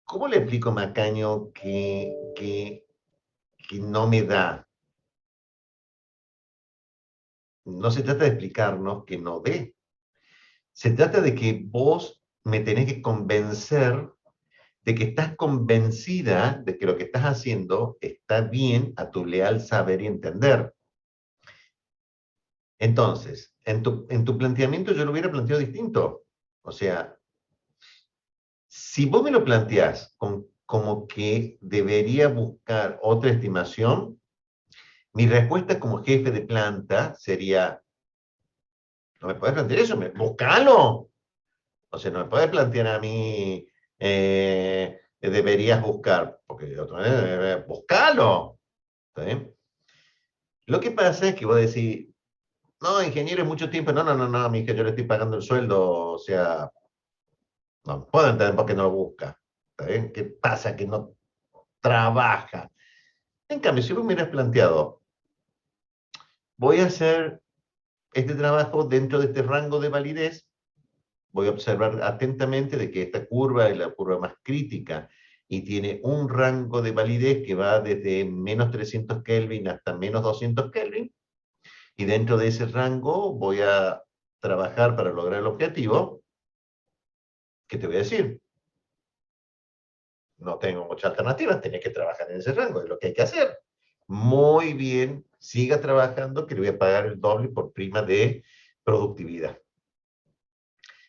¿Cómo le explico a Macaño que no me da? No se trata de explicarnos que no dé. Se trata de que vos me tenés que convencer de que estás convencida de que lo que estás haciendo está bien a tu leal saber y entender. Entonces, en tu planteamiento yo lo hubiera planteado distinto. O sea, si vos me lo planteás como que debería buscar otra estimación, mi respuesta como jefe de planta sería, no me puedes plantear eso, búscalo. O sea, no me puedes plantear a mí, deberías buscar, porque de otra manera, búscalo. ¿Está bien? Lo que pasa es que vos decís, no, ingeniero, es mucho tiempo. No, mija, yo le estoy pagando el sueldo, o sea, no puedo entender por qué no lo busca. ¿Está bien? ¿Qué pasa? Que no trabaja. En cambio, si vos me hubieras planteado, voy a hacer este trabajo dentro de este rango de validez, voy a observar atentamente de que esta curva es la curva más crítica y tiene un rango de validez que va desde menos 300 Kelvin hasta menos 200 Kelvin, y dentro de ese rango voy a trabajar para lograr el objetivo. ¿Qué te voy a decir? No tengo muchas alternativas, tenés que trabajar en ese rango, es lo que hay que hacer. Muy bien, siga trabajando, que le voy a pagar el doble por prima de productividad.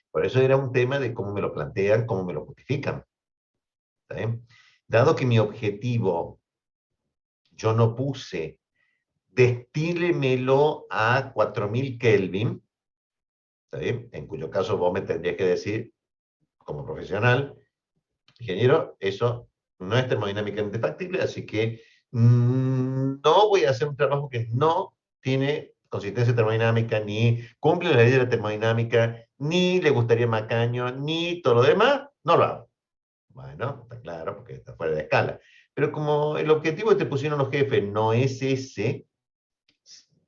Por eso era un tema de cómo me lo plantean, cómo me lo justifican. ¿Está bien? Dado que mi objetivo, yo no puse, destílemelo a 4000 Kelvin, ¿está bien? En cuyo caso vos me tendrías que decir, como profesional, ingeniero, eso no es termodinámicamente factible, así que no voy a hacer un trabajo que no tiene consistencia termodinámica, ni cumple la ley de la termodinámica, ni le gustaría a Macaño, ni todo lo demás, no lo hago. Bueno, está claro, porque está fuera de escala. Pero como el objetivo que te pusieron los jefes no es ese,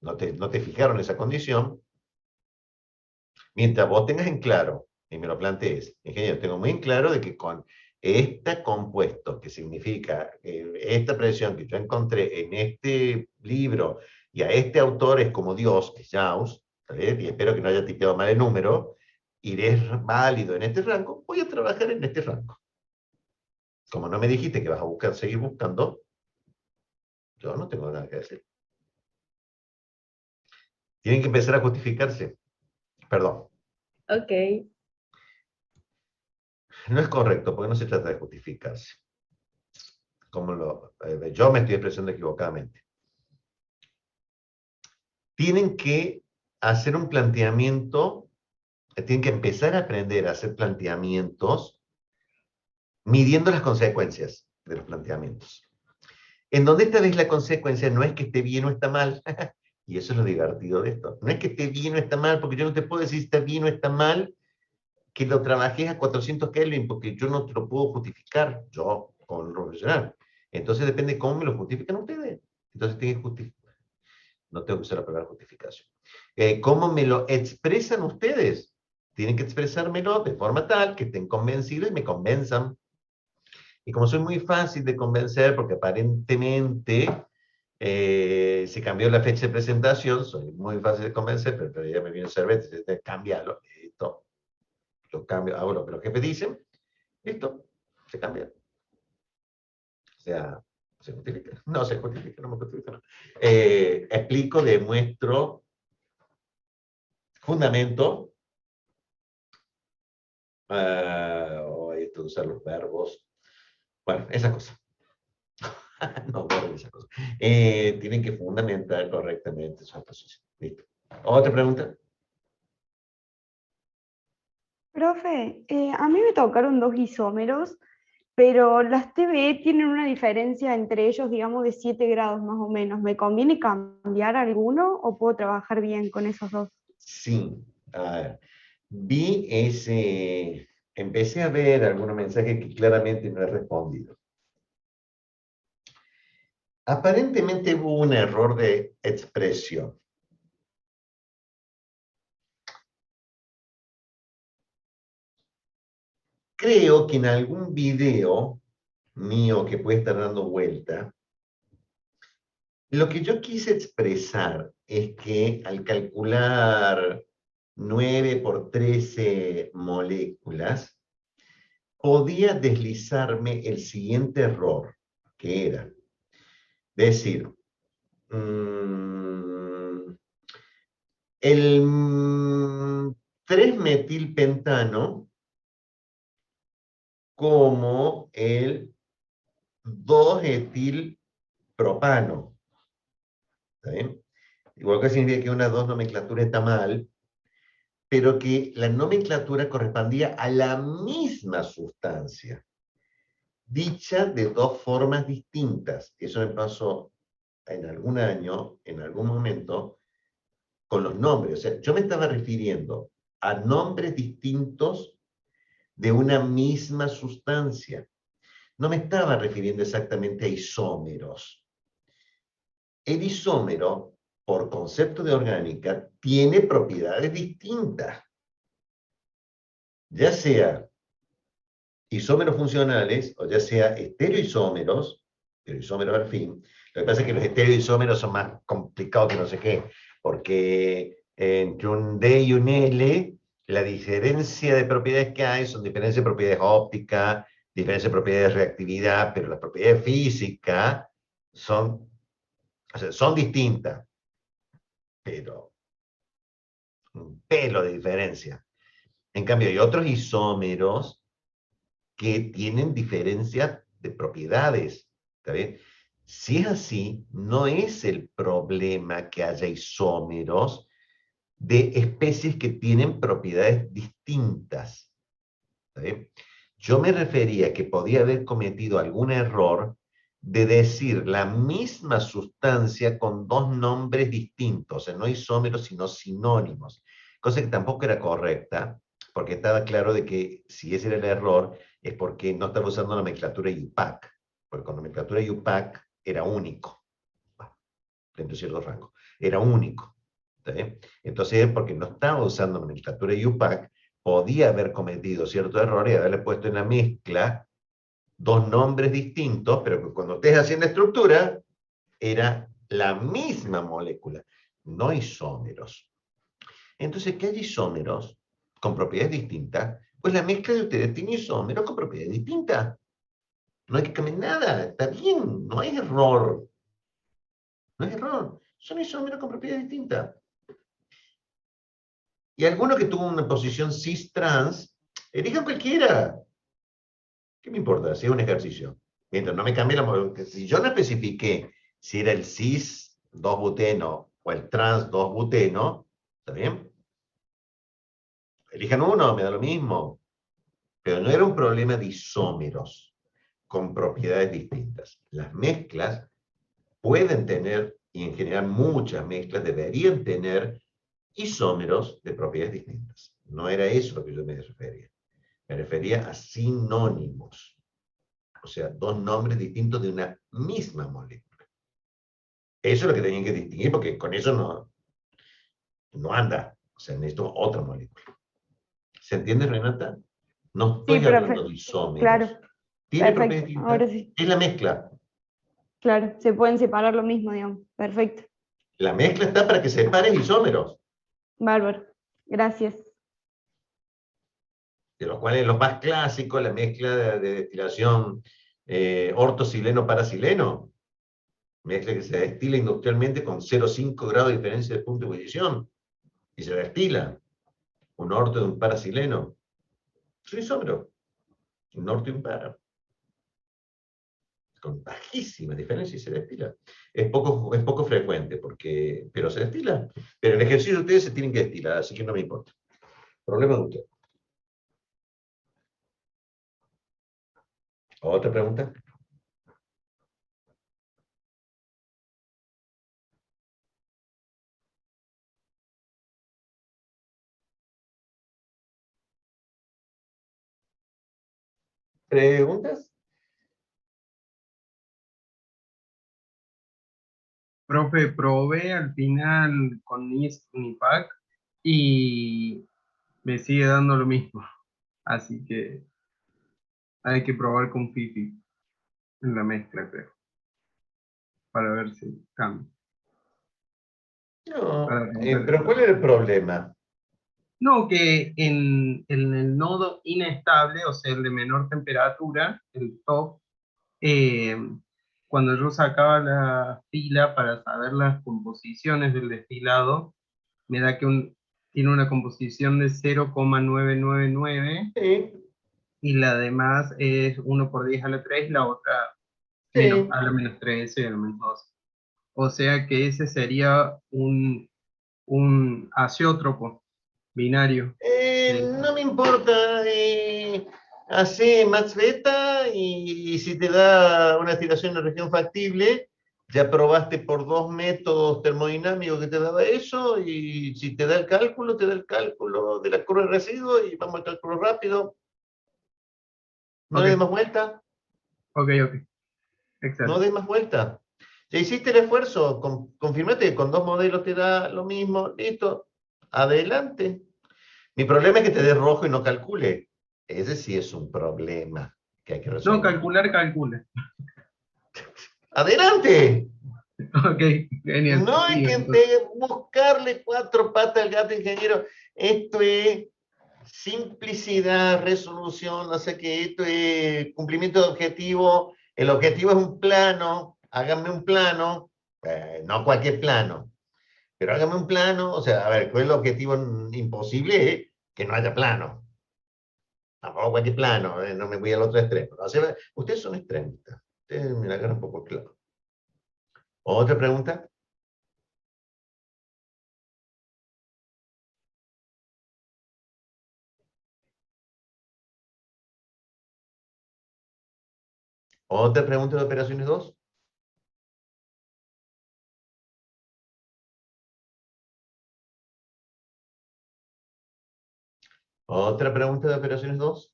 no te fijaron esa condición, mientras vos tengas en claro, y me lo plantees, ingeniero, tengo muy en claro de que con este compuesto, que significa esta presión que yo encontré en este libro, y a este autor es como Dios, que es Gauss, y espero que no haya tipeado mal el número, y es válido en este rango, voy a trabajar en este rango. Como no me dijiste que vas a buscar, seguir buscando, yo no tengo nada que decir. Tienen que empezar a justificarse. Perdón. Ok. No es correcto, porque no se trata de justificarse. Yo me estoy expresando equivocadamente. Tienen que hacer un planteamiento, tienen que empezar a aprender a hacer planteamientos midiendo las consecuencias de los planteamientos. En donde esta vez la consecuencia no es que esté bien o está mal, y eso es lo divertido de esto. No es que esté bien o está mal, porque yo no te puedo decir si está bien o está mal que lo trabajes a 400 Kelvin, porque yo no te lo puedo justificar, yo, como profesional. Entonces depende cómo me lo justifican ustedes. Entonces tienen que justificar. No tengo que usar la palabra justificación. ¿Cómo me lo expresan ustedes? Tienen que expresármelo de forma tal que estén convencidos y me convenzan. Y como soy muy fácil de convencer, porque aparentemente se cambió la fecha de presentación, soy muy fácil de convencer, pero ya me viene el Cervetti, cámbialo, listo. Yo cambio, hago lo que los jefes dicen, listo, se cambia. O sea, se justifica. No se justifica, no me justifica. No. Explico, demuestro, fundamento, esto de usar los verbos, bueno, esas cosas. No, borren esas cosas. Tienen que fundamentar correctamente su exposición. Listo. ¿Otra pregunta? Profe, a mí me tocaron dos isómeros, pero las TBE tienen una diferencia entre ellos, digamos, de 7 grados más o menos. ¿Me conviene cambiar alguno o puedo trabajar bien con esos dos? Sí, a ver, empecé a ver algunos mensajes que claramente no he respondido. Aparentemente hubo un error de expresión. Creo que en algún video mío que puede estar dando vuelta, lo que yo quise expresar es que al calcular 9 por 13 moléculas, podía deslizarme el siguiente error, que era decir, el 3-metilpentano como el 2-etilpropano. ¿Está bien? Igual que significa que una 2 nomenclatura está mal, pero que la nomenclatura correspondía a la misma sustancia, dicha de dos formas distintas. Eso me pasó en algún año, en algún momento, con los nombres. O sea, yo me estaba refiriendo a nombres distintos de una misma sustancia. No me estaba refiriendo exactamente a isómeros. El isómero, por concepto de orgánica, tiene propiedades distintas. Ya sea isómeros funcionales, o ya sea estereoisómeros, pero isómeros al fin. Lo que pasa es que los estereoisómeros son más complicados que no sé qué, porque entre un D y un L, la diferencia de propiedades que hay son diferencias de propiedades ópticas, diferencias de propiedades de reactividad, pero las propiedades físicas son distintas, pero un pelo de diferencia. En cambio, hay otros isómeros que tienen diferencias de propiedades. ¿Está bien? Si es así, no es el problema que haya isómeros de especies que tienen propiedades distintas. ¿Está bien? Yo me refería a que podía haber cometido algún error de decir la misma sustancia con dos nombres distintos, o sea, no isómeros, sino sinónimos, cosa que tampoco era correcta, porque estaba claro de que si ese era el error, es porque no estaba usando nomenclatura IUPAC, porque con nomenclatura IUPAC era único, dentro de cierto rango, era único. ¿Está bien? Entonces, porque no estaba usando nomenclatura IUPAC, podía haber cometido cierto error y haberle puesto en la mezcla dos nombres distintos, pero que cuando ustedes hacían la estructura, era la misma molécula, no isómeros. Entonces, ¿qué hay isómeros con propiedades distintas? Pues la mezcla de ustedes tiene isómeros con propiedades distintas. No hay que cambiar nada, está bien, no hay error. No hay error, son isómeros con propiedades distintas. Y alguno que tuvo una posición cis-trans, elijan cualquiera. ¿Qué me importa? Si es un ejercicio. Mientras no me cambie la... Si yo no especifiqué si era el cis 2-buteno o el trans 2-buteno, ¿está bien? Elijan uno, me da lo mismo. Pero no era un problema de isómeros con propiedades distintas. Las mezclas pueden tener, y en general muchas mezclas deberían tener, isómeros de propiedades distintas. No era eso lo que yo me refería. Me refería a sinónimos. O sea, dos nombres distintos de una misma molécula. Eso es lo que tenían que distinguir, porque con eso no anda. O sea, necesito otra molécula. ¿Se entiende, Renata? No estoy hablando de isómeros. Claro. Tiene Perfecto. propiedades distintas. Ahora sí. Es la mezcla. Claro, se pueden separar lo mismo, digamos. Perfecto. La mezcla está para que separes isómeros. Bárbaro. Gracias. De los cuales los más clásicos, la mezcla de destilación ortosileno-parasileno, mezcla que se destila industrialmente con 0,5 grados de diferencia de punto de ebullición, y se destila un orto de un parasileno. Es un isómero, un orto y un para, con bajísima diferencia y se destila. Es poco frecuente, pero se destila. Pero en el ejercicio ustedes se tienen que destilar, así que no me importa. Problema de usted. ¿Otra pregunta? ¿Preguntas? Profe, probé al final con NIST Unipac y me sigue dando lo mismo. Así que hay que probar con Fifi en la mezcla, creo, para ver si cambia. No, Para pero ¿cuál era el problema? No, que en el nodo inestable, o sea, el de menor temperatura, el top, eh, cuando yo sacaba la fila para saber las composiciones del destilado, me da que tiene una composición de 0,999 Sí, y la demás es 1 por 10 a la 3 y la otra sí. a la menos 13 y a la menos 12. O sea que ese sería un azeótropo binario. No me importa, hace max beta y si te da una estiración de región factible, ya probaste por 2 métodos termodinámicos que te daba eso, y si te da el cálculo, te da el cálculo de la curva de residuo y vamos al cálculo rápido. No Ok. le des más vuelta, Ok, no excelente. des más vuelta. Ya hiciste el esfuerzo, confirmate que con 2 modelos te da lo mismo, listo, adelante. Mi problema es que te dé rojo y no calcule. Ese sí es un problema que hay que No, resolver. calcula. ¡Adelante! Ok, genial. No hay Sigo, que entonces. buscarle 4 patas al gato, ingeniero. Esto es simplicidad, resolución, no sé qué, esto es cumplimiento de objetivo. El objetivo es un plano, háganme un plano, no cualquier plano, pero háganme un plano. O sea, a ver, ¿cuál es el objetivo imposible? Es que no haya plano. Tampoco cualquier plano, no me voy al otro extremo. O sea, ustedes son extremistas. Ustedes me la agarran un poco claro. ¿Otra pregunta? ¿Otra pregunta de operaciones 2? ¿Otra pregunta de operaciones 2?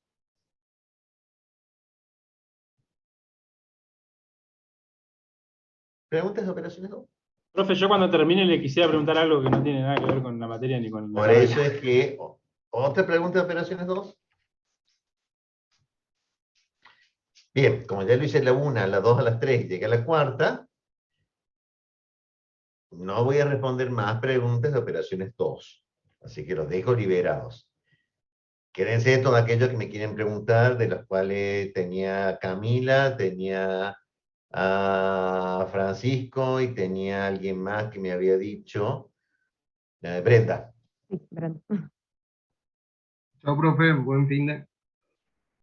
¿Preguntas de operaciones 2? Profe, yo cuando termine le quisiera preguntar algo que no tiene nada que ver con la materia ni con la Por eso carrera. es que, ¿otra pregunta de operaciones 2? Bien, como ya lo hice la 1, a la 2, a las 3 y llegué a la cuarta, no voy a responder más preguntas de operaciones 2. Así que los dejo liberados. Quédense todos aquellos que me quieren preguntar, de los cuales tenía Camila, tenía a Francisco y tenía alguien más que me había dicho, Brenda. Sí, Brenda. Chao, profe, buen fin de.